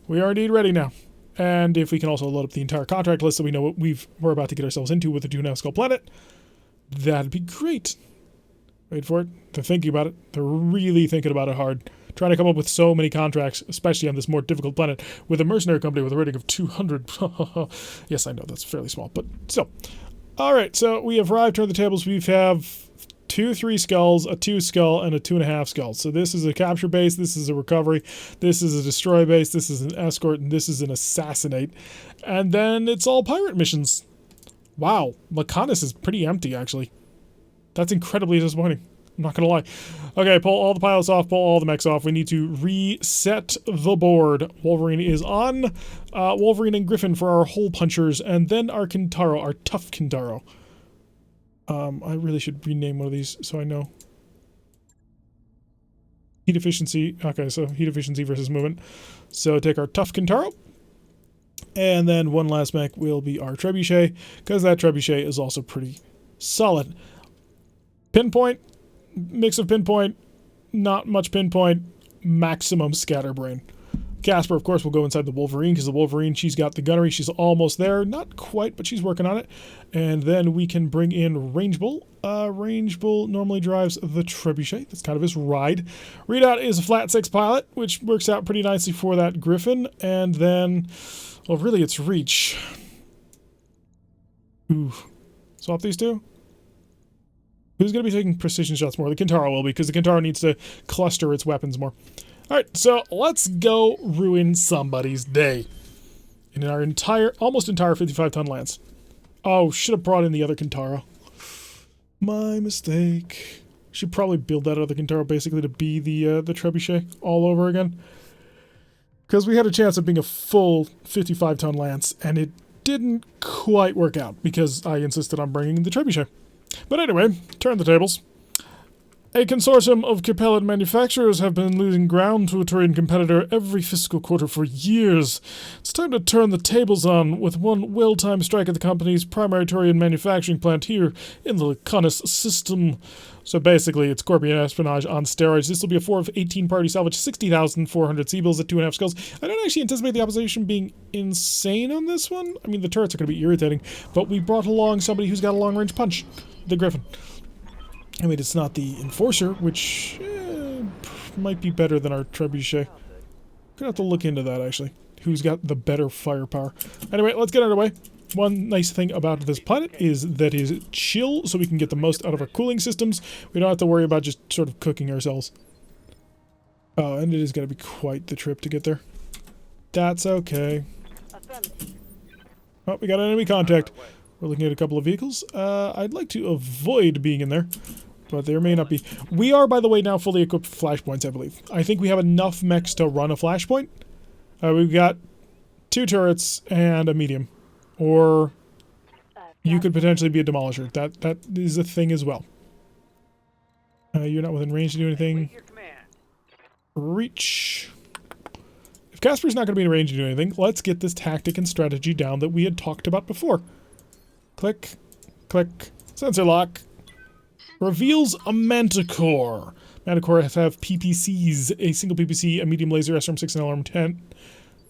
We are indeed ready now. And if we can also load up the entire contract list so we know what we're about to get ourselves into with the 2.5 Skull Planet, that'd be great. Wait for it. They're thinking about it. They're really thinking about it hard. Trying to come up with so many contracts, especially on this more difficult planet, with a mercenary company with a rating of 200. Yes, I know, that's fairly small, but still. Alright, so we have arrived, turned the tables. We have 2 3 skulls, a 2 skull, and a 2.5 skull. So this is a capture base, this is a recovery, this is a destroy base, this is an escort, and this is an assassinate. And then it's all pirate missions. Wow, Lacanus is pretty empty, actually. That's incredibly disappointing. I'm not gonna lie. Okay, pull all the pilots off, pull all the mechs off. We need to reset the board. Wolverine is on. Wolverine and Griffin for our hole punchers, and then our Kintaro, our tough Kintaro. I really should rename one of these so I know. Heat efficiency. Okay, so heat efficiency versus movement. So take our tough Kintaro. And then one last mech will be our Trebuchet, because that Trebuchet is also pretty solid. Pinpoint. Mix of pinpoint, not much pinpoint, maximum scatterbrain. Casper, of course, will go inside the Wolverine, because the Wolverine, she's got the gunnery. She's almost there. Not quite, but she's working on it. And then we can bring in Range Bull. Range Bull normally drives the Trebuchet. That's kind of his ride. Redoubt is a flat 6 pilot, which works out pretty nicely for that Griffin. And then, well, really it's Reach. Ooh. Swap these two? Who's going to be taking precision shots more? The Kintaro will be, because the Kintaro needs to cluster its weapons more. Alright, so let's go ruin somebody's day. In our almost entire 55-ton lance. Oh, should have brought in the other Kintaro. My mistake. Should probably build that other Kintaro basically to be the Trebuchet all over again. Because we had a chance of being a full 55-ton lance, and it didn't quite work out, because I insisted on bringing the Trebuchet. But anyway, turn the tables. A consortium of Capellan manufacturers have been losing ground to a Turian competitor every fiscal quarter for years. It's time to turn the tables on with one well-timed strike at the company's primary Turian manufacturing plant here in the Laconis system. So basically, it's Scorpion espionage on steroids. This will be a 4 of 18 party salvage, 60,400 Seabills at 2.5 skulls. I don't actually anticipate the opposition being insane on this one. I mean, the turrets are going to be irritating, but we brought along somebody who's got a long-range punch, the Griffin. I mean, it's not the Enforcer, which might be better than our Trebuchet. Gonna have to look into that, actually. Who's got the better firepower. Anyway, let's get underway. One nice thing about this planet is that it's chill, so we can get the most out of our cooling systems. We don't have to worry about just sort of cooking ourselves. Oh, and it is going to be quite the trip to get there. That's okay. Oh, we got enemy contact. We're looking at a couple of vehicles. I'd like to avoid being in there, but there may not be. We are, by the way, now fully equipped with flashpoints, I believe. I think we have enough mechs to run a flashpoint. We've got 2 turrets and a medium. Or you could potentially be a demolisher. That is a thing as well. You're not within range to do anything. Reach. If Casper's not going to be in range to do anything, let's get this tactic and strategy down that we had talked about before. Click. Click. Sensor lock. Reveals a Manticore. Manticores have PPCs, a single PPC, a medium laser, SRM6, and LRM10.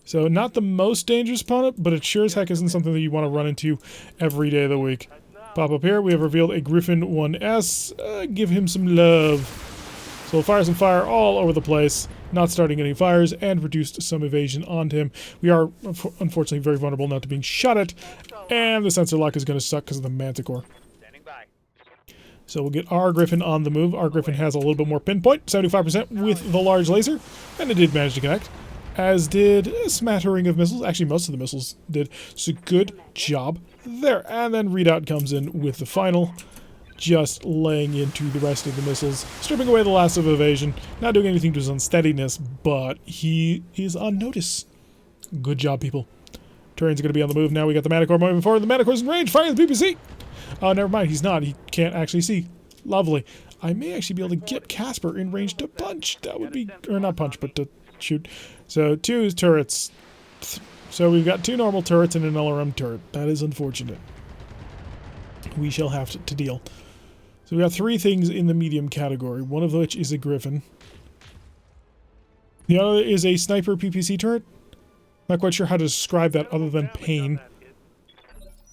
So not the most dangerous opponent, but it sure as heck isn't something that you want to run into every day of the week. Pop up here, we have revealed a Griffin 1S. Give him some love. So fire some fire all over the place, not starting any fires, and reduced some evasion onto him. We are, unfortunately, very vulnerable not to being shot at, and the sensor lock is going to suck because of the Manticore. So we'll get our Griffin on the move. Our Griffin has a little bit more pinpoint, 75% with the large laser, and it did manage to connect. As did a smattering of missiles. Actually, most of the missiles did. So good job there. And then Redoubt comes in with the final, just laying into the rest of the missiles, stripping away the last of evasion, not doing anything to his unsteadiness, but he is on notice. Good job, people. Turian's going to be on the move now. We got the Manticore moving forward. The Manticore's in range. Firing the PPC. Oh, never mind. He's not. He can't actually see. Lovely. I may actually be able to get Casper in range to punch. That would be... Or not punch, but to shoot. So 2 turrets. So we've got 2 normal turrets and an LRM turret. That is unfortunate. We shall have to deal. So we got 3 things in the medium category. One of which is a Griffin. The other is a sniper PPC turret. Not quite sure how to describe that other than pain.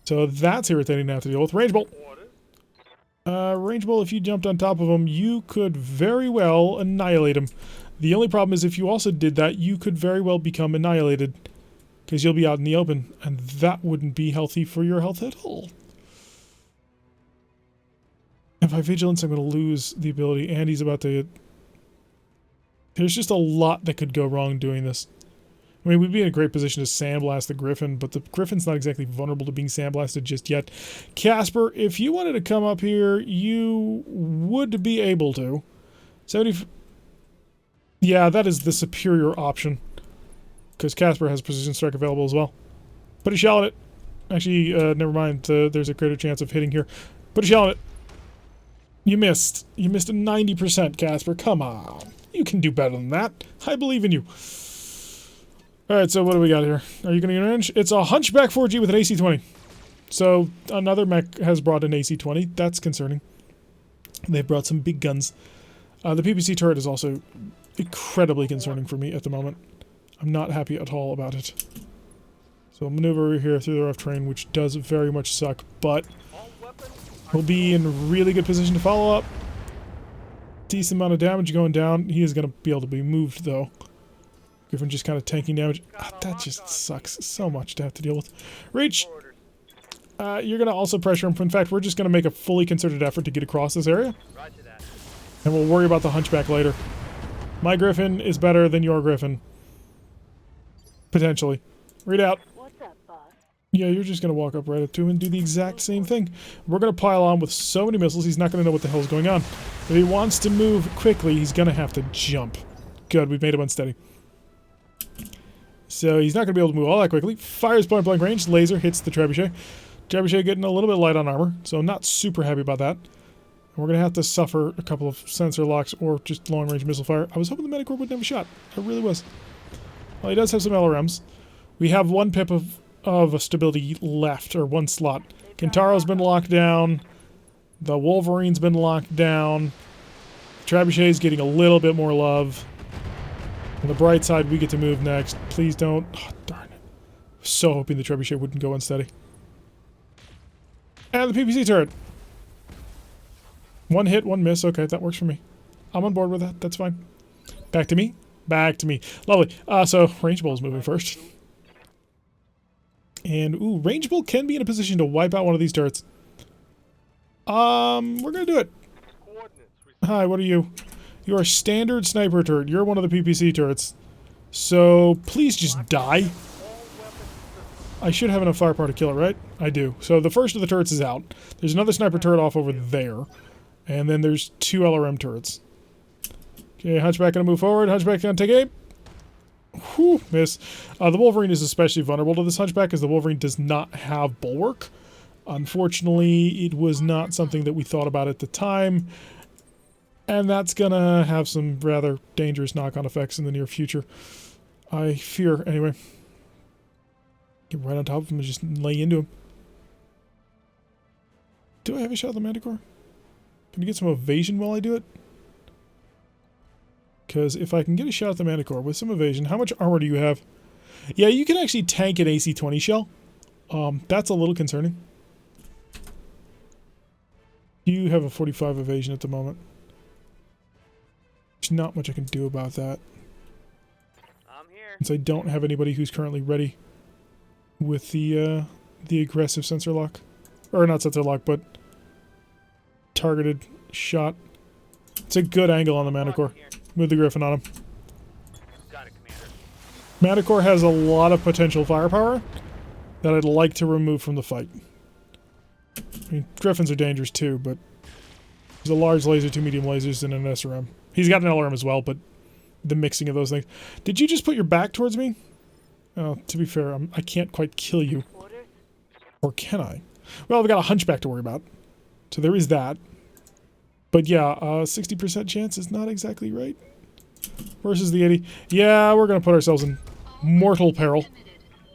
So that's irritating to have to deal with. Range Bolt. Range Bolt, if you jumped on top of him, you could very well annihilate him. The only problem is if you also did that, you could very well become annihilated. Because you'll be out in the open, and that wouldn't be healthy for your health at all. If I vigilance, I'm going to lose the ability, and he's about to... There's just a lot that could go wrong doing this. I mean, we'd be in a great position to sandblast the Griffin, but the Griffin's not exactly vulnerable to being sandblasted just yet. Casper, if you wanted to come up here, you would be able to. 70... Yeah, that is the superior option. Because Casper has Precision Strike available as well. Put a shell on it. Actually, never mind. There's a greater chance of hitting here. Put a shell on it. You missed. You missed a 90%, Casper. Come on. You can do better than that. I believe in you. Alright, so what do we got here? Are you going to get in range? It's a Hunchback 4G with an AC-20. So, another mech has brought an AC-20. That's concerning. They've brought some big guns. The PPC turret is also incredibly concerning for me at the moment. I'm not happy at all about it. So I'll maneuver over here through the rough terrain, which does very much suck, but All weapons are we'll be in really good position to follow up. Decent amount of damage going down. He is going to be able to be moved, though. Griffin just kind of tanking damage. That just sucks so much to have to deal with. Reach! orders. You're going to also pressure him. In fact, we're just going to make a fully concerted effort to get across this area. Roger that. And we'll worry about the hunchback later. My Griffin is better than your Griffin. Potentially. Read out. What's up, boss? Yeah, you're just going to walk up right up to him and do the exact same thing. We're going to pile on with so many missiles, he's not going to know what the hell's going on. If he wants to move quickly, he's going to have to jump. Good, we've made him unsteady. So he's not going to be able to move all that quickly. Fires point blank range, laser hits the trebuchet. Trebuchet getting a little bit light on armor, so I'm not super happy about that. And we're going to have to suffer a couple of sensor locks or just long range missile fire. I was hoping the Medicorp wouldn't have a shot. I really was. Well, he does have some LRMs. We have one pip of a stability left, or one slot. Kintaro's been locked down. The Wolverine's been locked down. Trebuchet's getting a little bit more love. On the bright side, we get to move next. Please don't. Oh, darn it. So hoping the Trebuchet wouldn't go unsteady. And the PPC turret. One hit, one miss. Okay, that works for me. I'm on board with that. That's fine. Back to me. Back to me. Lovely. So, Range Bull's moving first. And, ooh, Range Bull can be in a position to wipe out one of these turrets. We're gonna do it. Coordinates. Hi, what are you? You are a standard sniper turret. You're one of the PPC turrets. So, please just die. I should have enough firepower to kill it, right? I do. So, the first of the turrets is out. There's another sniper turret off over there. And then there's 2 LRM turrets. Okay, Hunchback gonna move forward. Hunchback gonna take aim. Whew, miss. The Wolverine is especially vulnerable to this Hunchback because the Wolverine does not have bulwark. Unfortunately, it was not something that we thought about at the time. And that's gonna have some rather dangerous knock-on effects in the near future. I fear, anyway. Get right on top of him and just lay into him. Do I have a shot at the Manticore? Can you get some evasion while I do it? Because if I can get a shot at the Manticore with some evasion, how much armor do you have? Yeah, you can actually tank an AC-20 shell. That's a little concerning. You have a 45 evasion at the moment. There's not much I can do about that. I'm here. Since I don't have anybody who's currently ready with the aggressive sensor lock. Or not sensor lock, but targeted shot. It's a good angle on the Manticore. Move the Griffin on him. Got it, Commander. Manticore has a lot of potential firepower that I'd like to remove from the fight. I mean, Griffins are dangerous too, but there's a large laser, 2 medium lasers, and an SRM. He's got an LRM as well, but the mixing of those things. Did you just put your back towards me? Oh, to be fair, I can't quite kill you. Orders? Or can I? Well, I've got a Hunchback to worry about. So there is that. But yeah, 60% chance is not exactly right. Versus the 80. Yeah, we're going to put ourselves in mortal peril.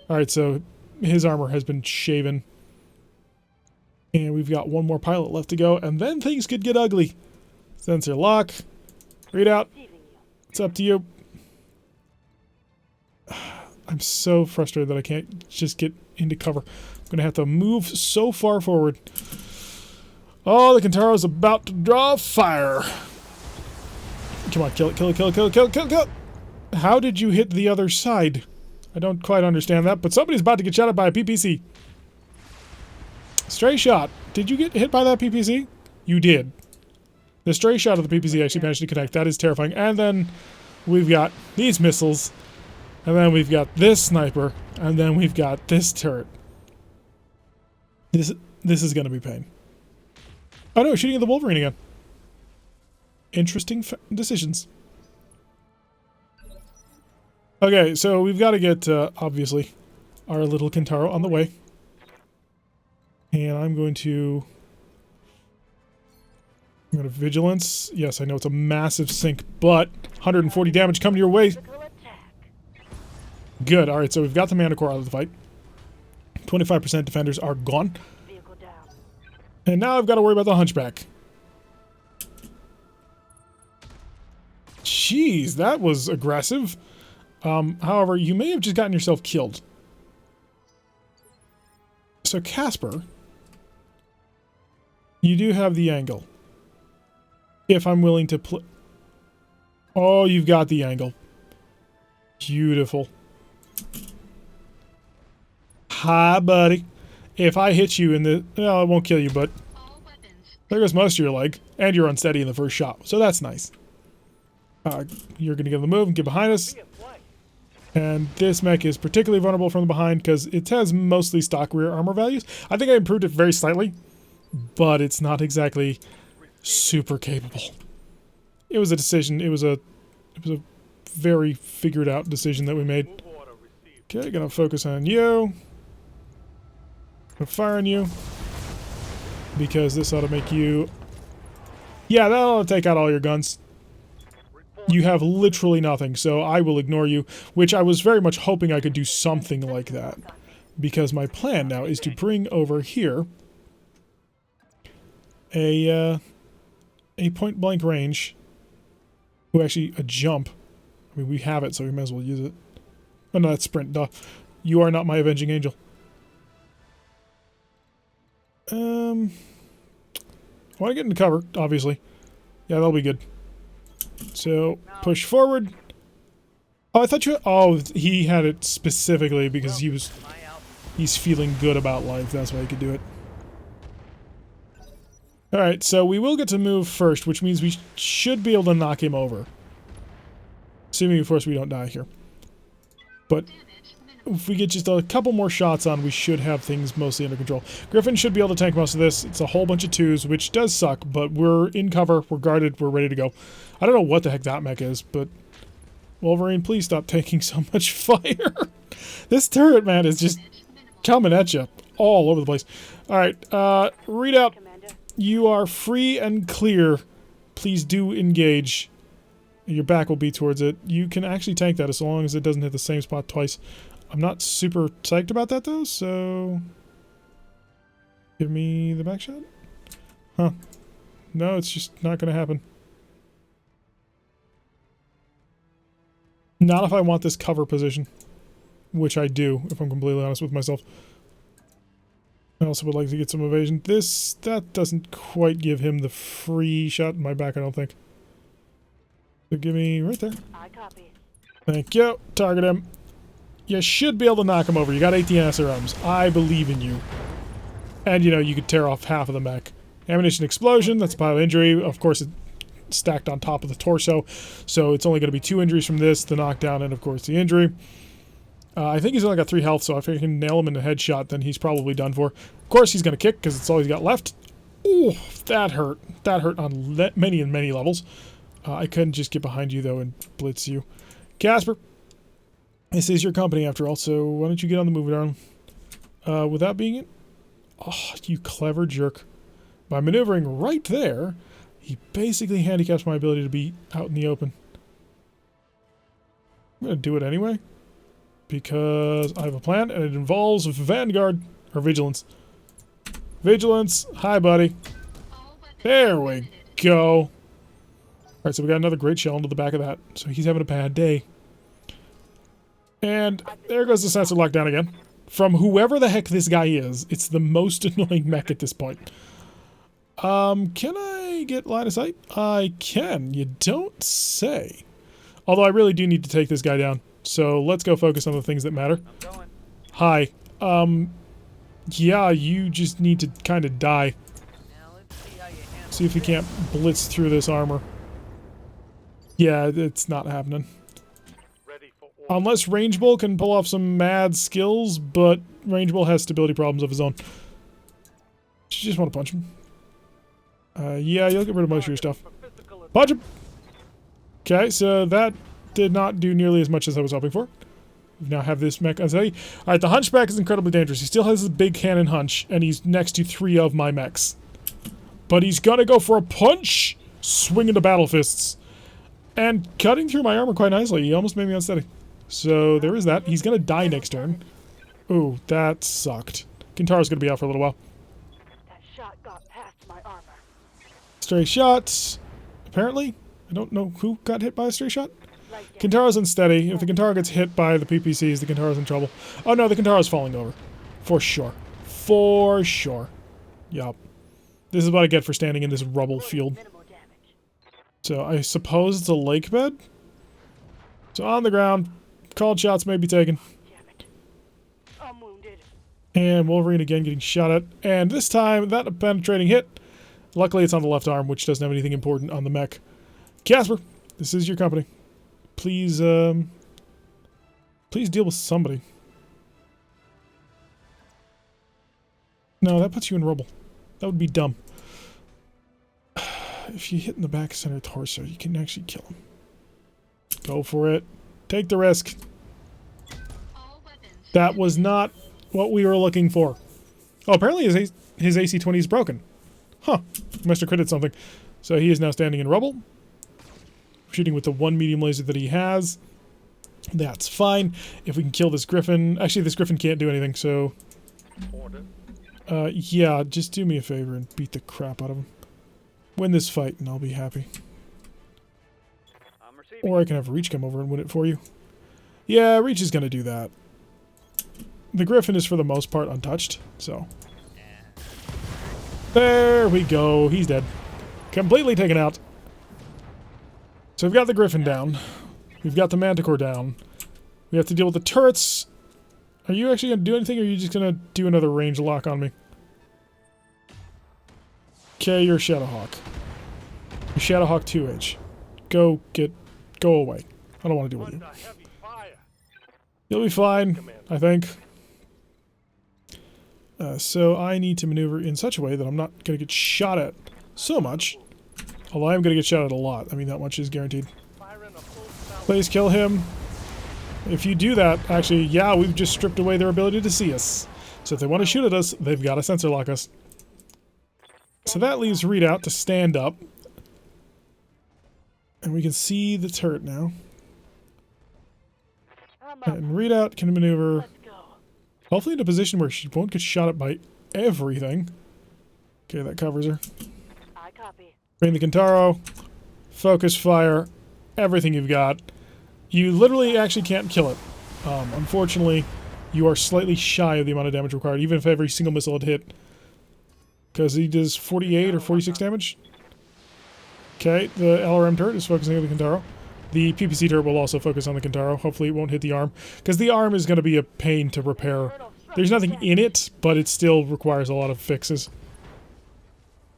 Alright, so his armor has been shaven. And we've got one more pilot left to go. And then things could get ugly. Sensor lock. Read out. Receiving you. It's up to you. I'm so frustrated that I can't just get into cover. I'm going to have to move so far forward. Oh, the Kintaro's about to draw fire. Come on, kill it, kill it, kill it, kill it, kill it, kill it, kill it. How did you hit the other side? I don't quite understand that, but somebody's about to get shot at by a PPC. Stray shot. Did you get hit by that PPC? You did. The stray shot of the PPC actually managed to connect. That is terrifying. And then we've got these missiles. And then we've got this sniper. And then we've got this turret. This is going to be pain. Oh no, shooting at the Wolverine again. Interesting decisions. Okay, so we've got to get, obviously, our little Kintaro on the way. And I'm going to Vigilance. Yes, I know it's a massive sink, but 140 damage coming your way. Physical attack. Good, alright, so we've got the Manticore out of the fight. 25% defenders are gone. Vehicle down. And now I've got to worry about the Hunchback. Jeez, that was aggressive. However, you may have just gotten yourself killed. So, Casper, you do have the angle. If I'm willing to play... Oh, you've got the angle. Beautiful. Hi, buddy. If I hit you in the... Well, it won't kill you, but... There goes most of your leg. And you're unsteady in the first shot. So that's nice. You're going to give the move and get behind us. And this mech is particularly vulnerable from the behind because it has mostly stock rear armor values. I think I improved it very slightly, but it's not exactly super capable. It was a decision. It was a very figured out decision that we made. Okay, gonna focus on you. Gonna fire on you because this ought to make you. Yeah, that ought to take out all your guns. You have literally nothing, so I will ignore you, which I was very much hoping I could do something like that. Because my plan now is to bring over here a point-blank range. Well, actually, a jump. I mean, we have it, so we may as well use it. Oh, no, that's sprint, duh. You are not my avenging angel. I want to get into cover, obviously. Yeah, that'll be good. So, push forward. Oh, I thought you... Oh, he had it specifically because he's feeling good about life. That's why he could do it. Alright, so we will get to move first, which means we should be able to knock him over. Assuming, of course, we don't die here. But if we get just a couple more shots on, we should have things mostly under control. Griffin should be able to tank most of this. It's a whole bunch of twos, which does suck, but we're in cover, we're guarded, we're ready to go. I don't know what the heck that mech is, but... Wolverine, please stop taking so much fire. This turret, man, is just coming at you all over the place. Alright, readout. You are free and clear. Please do engage. Your back will be towards it. You can actually tank that as long as it doesn't hit the same spot twice. I'm not super psyched about that, though, so... Give me the back shot? Huh. No, it's just not going to happen. Not if I want this cover position. Which I do, if I'm completely honest with myself. I also would like to get some evasion. That doesn't quite give him the free shot in my back, I don't think. So give me right there. I copy. Thank you. Target him. You should be able to knock him over. You got 18 SRMs. I believe in you. And, you know, you could tear off half of the mech. Ammunition explosion. That's a pile of injury. Of course, it's stacked on top of the torso. So it's only going to be 2 injuries from this, the knockdown, and, of course, the injury. I think he's only got 3 health, so if I can nail him in a headshot, then he's probably done for. Of course, he's going to kick, because it's all he's got left. Ooh, that hurt. That hurt on many and many levels. I couldn't just get behind you, though, and blitz you. Casper, this is your company, after all, so why don't you get on the move, darling? Without being it? Oh, you clever jerk. By maneuvering right there, he basically handicaps my ability to be out in the open. I'm going to do it anyway. Because I have a plan, and it involves Vanguard, or Vigilance. Vigilance, hi buddy. There we go. Alright, so we got another great shell into the back of that, so he's having a bad day. And there goes the sensor lockdown again. From whoever the heck this guy is, it's the most annoying mech at this point. Can I get line of sight? I can, you don't say. Although I really do need to take this guy down. So let's go focus on the things that matter. I'm going. Hi. Yeah, you just need to kind of die. Now let's see how you handle See if we can't blitz through this armor. Yeah, it's not happening. ready for order. Unless Range Bull can pull off some mad skills, but Range Bull has stability problems of his own. You just want to punch him. Yeah, you'll get rid of most of your stuff. For physical attack. Punch him! Okay, so that did not do nearly as much as I was hoping for. We now have this mech. Alright, the Hunchback is incredibly dangerous. He still has his big cannon hunch, and he's next to 3 of my mechs. But he's gonna go for a punch! Swinging the battle fists. And cutting through my armor quite nicely. He almost made me unsteady. So there is that. He's gonna die next turn. Ooh, that sucked. Kintaro's gonna be out for a little while. That shot got past my armor. Stray shots. Apparently. I don't know who got hit by a stray shot. Kintaro's unsteady. If the Kintaro gets hit by the PPCs, the Kintaro's in trouble. Oh no, the Kintaro's falling over. For sure. For sure. Yup. This is what I get for standing in this rubble field. Minimal damage. So I suppose it's a lake bed? So on the ground, called shots may be taken. Damn it. I'm wounded. And Wolverine again getting shot at. And this time, that penetrating hit. Luckily, it's on the left arm, which doesn't have anything important on the mech. Casper, this is your company. Please, please deal with somebody. No, that puts you in rubble. That would be dumb. If you hit in the back center torso, you can actually kill him. Go for it. Take the risk. That was not what we were looking for. Oh, apparently his AC-20 is broken. Huh. Must have critted something. So he is now standing in rubble. Shooting with the one medium laser that he has. That's fine. If we can kill this Griffin... Actually, this Griffin can't do anything, so... Order. Yeah, just do me a favor and beat the crap out of him. Win this fight and I'll be happy. I'm receiving. Or I can have Reach come over and win it for you. Yeah, Reach is going to do that. The Griffin is for the most part untouched, so... There we go. He's dead. Completely taken out. So we've got the Griffin down. We've got the Manticore down. We have to deal with the turrets. Are you actually going to do anything, or are you just going to do another range lock on me? Okay, you're Shadowhawk. You're Shadowhawk 2H. Go away. I don't want to deal with you. Under heavy fire. You'll be fine, I think. So I need to maneuver in such a way that I'm not going to get shot at so much. Although I am going to get shot at a lot. I mean, that much is guaranteed. Firing a full salvo. Please kill him. If you do that, actually, yeah, we've just stripped away their ability to see us. So if they want to shoot at us, they've got to sensor lock us. So that leaves Readout to stand up. And we can see the turret now. I'm up. And Readout can maneuver, Let's go. hopefully in a position where she won't get shot at by everything. Okay, that covers her. I copy. Bring the Kintaro. Focus fire. Everything you've got. You literally actually can't kill it. Unfortunately, you are slightly shy of the amount of damage required, even if every single missile had hit. Because he does 48 or 46 damage. Okay, the LRM turret is focusing on the Kintaro. The PPC turret will also focus on the Kintaro. Hopefully it won't hit the arm. Because the arm is going to be a pain to repair. There's nothing in it, but it still requires a lot of fixes.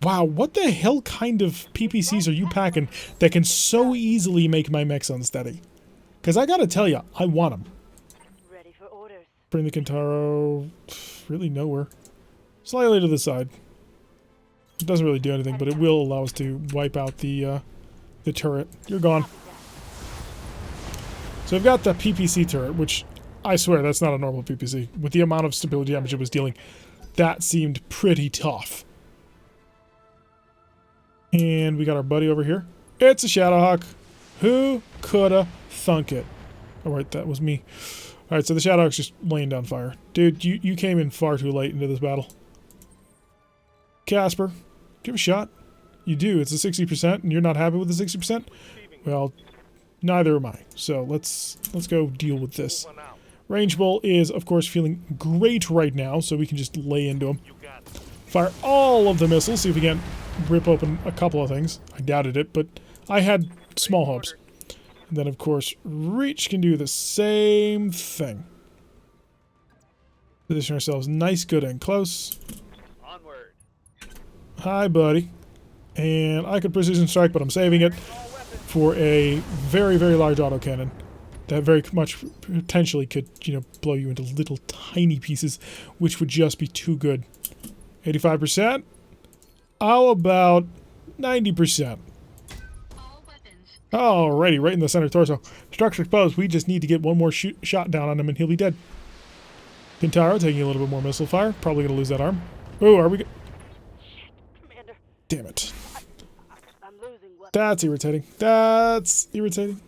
Wow, what the hell kind of PPCs are you packing that can so easily make my mechs unsteady? Because I gotta tell you, I want them. Ready for orders. Bring the Kintaro really nowhere. Slightly to the side. It doesn't really do anything, but it will allow us to wipe out the turret. You're gone. So I've got the PPC turret, which I swear that's not a normal PPC. With the amount of stability damage it was dealing, that seemed pretty tough. And we got our buddy over here. It's a Shadowhawk. Who coulda thunk it? Alright, that was me. Alright, so the Shadowhawk's just laying down fire. Dude, you came in far too late into this battle. Casper, do you have a shot? You do. It's a 60%, and you're not happy with the 60%? Well, neither am I. So let's go deal with this. Moving out. Range Bull is, of course, feeling great right now, so we can just lay into him. You got it. Fire all of the missiles, see if we can rip open a couple of things. I doubted it, but I had small hopes. And then, of course, Reach can do the same thing. Position ourselves nice, good, and close. Onward. Hi, buddy. And I could precision strike, but I'm saving it for a very, very large autocannon that very much potentially could, you know, blow you into little tiny pieces, which would just be too good. 85%? How about 90%? Alrighty, right in the center torso. Structure exposed. We just need to get one more shot down on him and he'll be dead. Kintaro taking a little bit more missile fire. Probably going to lose that arm. Oh, are we... Shit, Commander. Damn it. I'm losing what? That's irritating. That's irritating.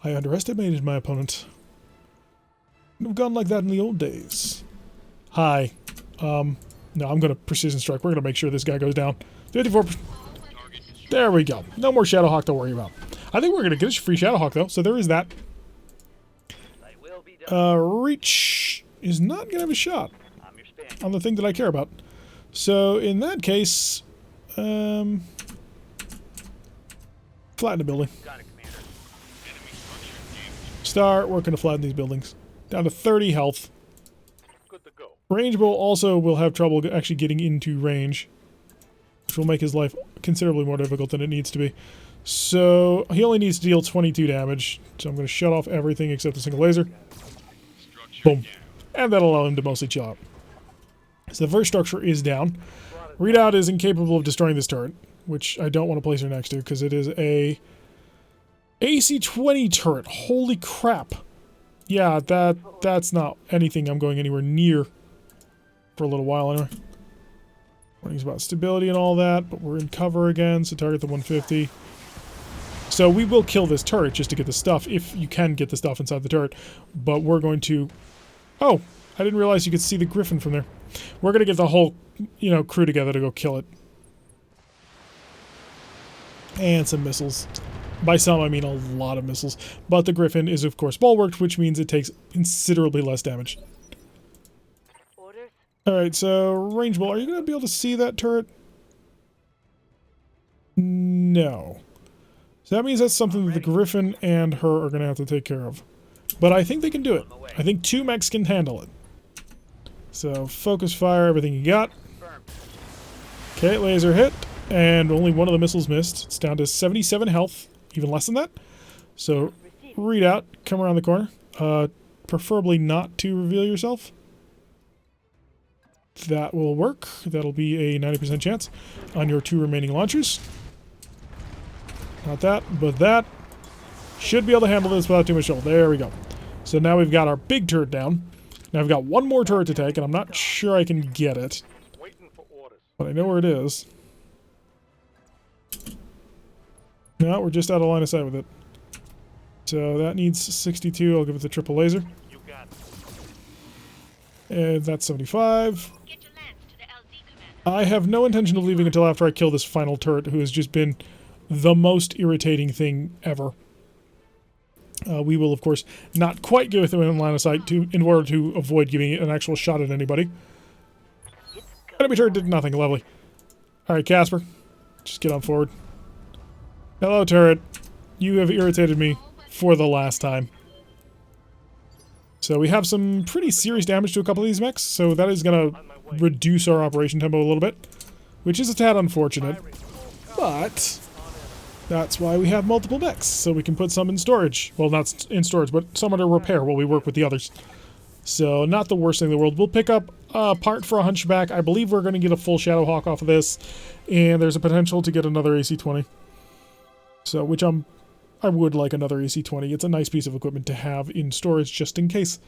I underestimated my opponent. I've gone like that in the old days. Hi. No, I'm going to precision strike. We're going to make sure this guy goes down. 54%. There we go. No more Shadowhawk to worry about. I think we're going to get a free Shadowhawk, though, so there is that. They will be done. Reach is not going to have a shot I'm your stand. on the thing that I care about. So, in that case, flatten a building. Got it, Commander. Enemy structure engaged. Start working to flatten these buildings. Down to 30 health. Good to go. Range Bow also will have trouble actually getting into range, which will make his life considerably more difficult than it needs to be. So, he only needs to deal 22 damage. So I'm going to shut off everything except a single laser. Structure Boom. down. And that'll allow him to mostly chill out. So the first structure is down. Redoubt is incapable of destroying this turret, which I don't want to place her next to because it is a AC-20 turret. Holy crap. Yeah, that's not anything I'm going anywhere near for a little while anyway. Warnings about stability and all that, but we're in cover again, so target the 150. So we will kill this turret just to get the stuff, if you can get the stuff inside the turret. But we're going to... Oh, I didn't realize you could see the Griffin from there. We're going to get the whole, crew together to go kill it. And some missiles. By some, I mean a lot of missiles. But the Griffin is, of course, bulwarked, which means it takes considerably less damage. Orders? Alright, so range ball. Are you going to be able to see that turret? No. So that means that's something that the Griffin and her are going to have to take care of. But I think they can do it. I think 2 mechs can handle it. So focus fire everything you got. Okay, laser hit. And only one of the missiles missed. It's down to 77 health. Even less than that. So Redoubt, come around the corner. Preferably not to reveal yourself. That will work. That'll be a 90% chance on your 2 remaining launchers. Not that, but that. Should be able to handle this without too much trouble. There we go. So now we've got our big turret down. Now I've got one more turret to take, and I'm not sure I can get it. Waiting for orders. But I know where it is. No, we're just out of line of sight with it. So that needs 62. I'll give it the triple laser. You got it. And that's 75. Get your lance to the LZ command. I have no intention of leaving until after I kill this final turret, who has just been the most irritating thing ever. We will, of course, not quite go with him in line of sight in order to avoid giving an actual shot at anybody. Enemy turret did nothing. Lovely. Alright, Casper. Just get on forward. Hello, turret. You have irritated me for the last time. So we have some pretty serious damage to a couple of these mechs, so that is going to reduce our operation tempo a little bit, which is a tad unfortunate, but that's why we have multiple mechs, so we can put some in storage. Well, not in storage, but some under repair while we work with the others. So not the worst thing in the world. We'll pick up a part for a Hunchback. I believe we're going to get a full Shadowhawk off of this, and there's a potential to get another AC-20. So, which I would like another AC-20. It's a nice piece of equipment to have in storage just in case.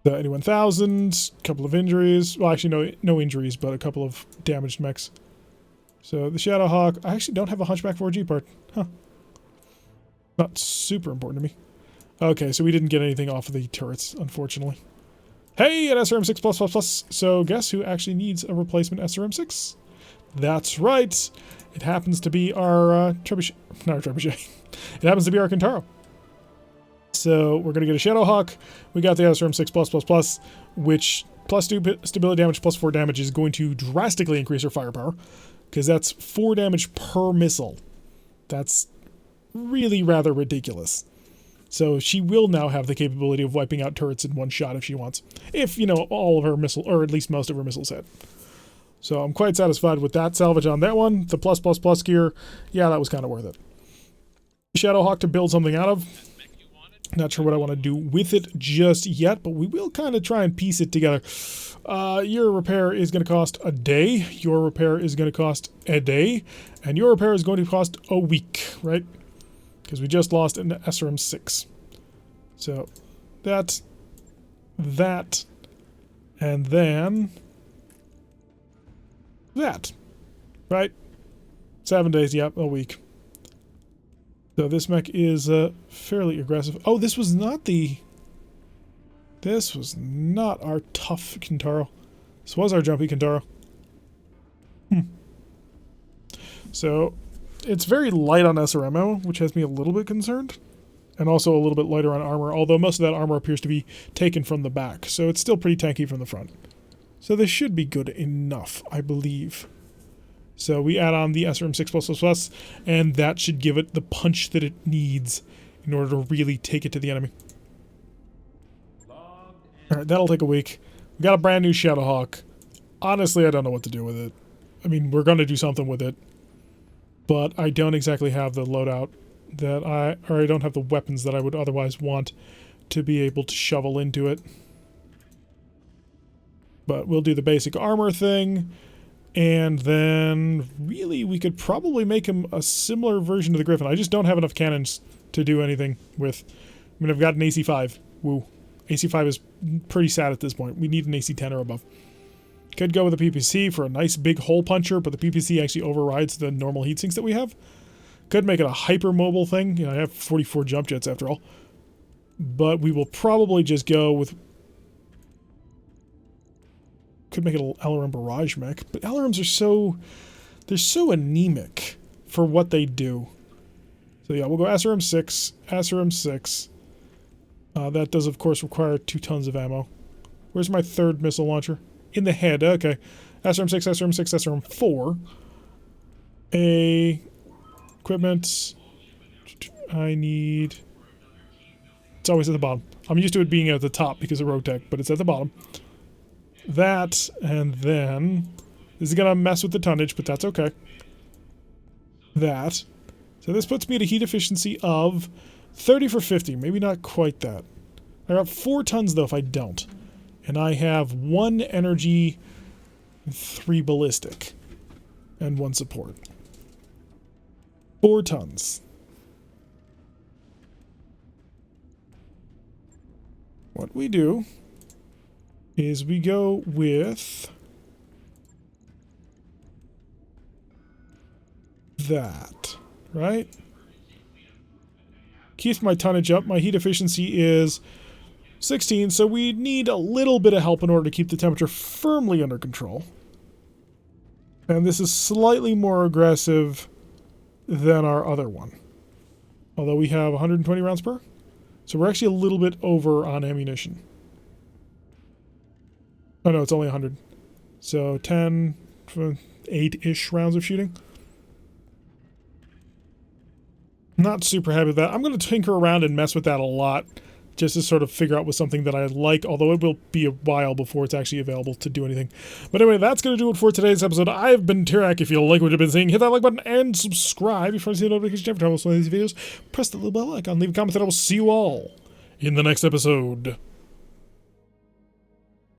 The 81,000, couple of injuries. Well, actually, no injuries, but a couple of damaged mechs. So, the Shadowhawk. I actually don't have a Hunchback 4G part. Huh. Not super important to me. Okay, so we didn't get anything off of the turrets, unfortunately. Hey, an SRM6+++. So, guess who actually needs a replacement SRM6? That's right. It happens to be our Trebuchet. Not our Trebuchet. It happens to be our Kintaro. So we're going to get a Shadowhawk. We got the SRM6+++, which plus 2 stability damage, plus 4 damage is going to drastically increase her firepower. Because that's 4 damage per missile. That's really rather ridiculous. So she will now have the capability of wiping out turrets in one shot if she wants. If, all of her missiles, or at least most of her missiles hit. So I'm quite satisfied with that salvage on that one. The +++ gear, yeah, that was kind of worth it. Shadowhawk to build something out of. Not sure what I want to do with it just yet, but we will kind of try and piece it together. Your repair is going to cost a day. Your repair is going to cost a day. And your repair is going to cost a week, right? Because we just lost an SRM6. So, that, and then... that, right? 7 days, yep, a week. So this mech is fairly aggressive. Oh, this was not our tough Kintaro. This was our jumpy Kintaro. So, It's very light on SRM ammo, which has me a little bit concerned. And also a little bit lighter on armor, although most of that armor appears to be taken from the back. So it's still pretty tanky from the front. So this should be good enough, I believe. So we add on the SRM6+++, and that should give it the punch that it needs in order to really take it to the enemy. Alright, that'll take a week. We got a brand new Shadowhawk. Honestly, I don't know what to do with it. I mean, we're going to do something with it. But I don't exactly have the loadout that I don't have the weapons that I would otherwise want to be able to shovel into it. But we'll do the basic armor thing, and then really we could probably make him a similar version of the Griffin. I just don't have enough cannons to do anything with. I mean, I've got an AC5. Woo. AC5 is pretty sad at this point. We need an AC10 or above. Could go with a PPC for a nice big hole puncher, but the PPC actually overrides the normal heat sinks that we have. Could make it a hypermobile thing. You know, I have 44 jump jets after all. But we will probably just go with... Could make it an LRM barrage mech. But LRMs are so... They're so anemic for what they do. So yeah, we'll go SRM6. SRM6. That does, of course, require 2 tons of ammo. Where's my third missile launcher? In the head. Okay. SRM6, SRM6, SRM4. Equipment. I need... It's always at the bottom. I'm used to it being at the top because of BattleTech, but it's at the bottom. That, and then... This is going to mess with the tonnage, but that's okay. That. So this puts me at a heat efficiency of 30 for 50. Maybe not quite that. I got 4 tons, though, if I don't. And I have 1 energy, 3 ballistic, and 1 support. 4 tons. What we do is we go with that, right? Keeps my tonnage up. My heat efficiency is 16, so we need a little bit of help in order to keep the temperature firmly under control. And this is slightly more aggressive than our other one. Although we have 120 rounds per. So we're actually a little bit over on ammunition. Oh no, it's only 100. So 10, 8-ish rounds of shooting. Not super happy with that. I'm going to tinker around and mess with that a lot, just to sort of figure out with something that I like, although it will be a while before it's actually available to do anything. But anyway, that's going to do it for today's episode. I've been Tirak. If you like what you've been seeing, hit that like button and subscribe. If you want to see the notification every time I post one of these videos, press the little bell icon, leave a comment, and I will see you all in the next episode.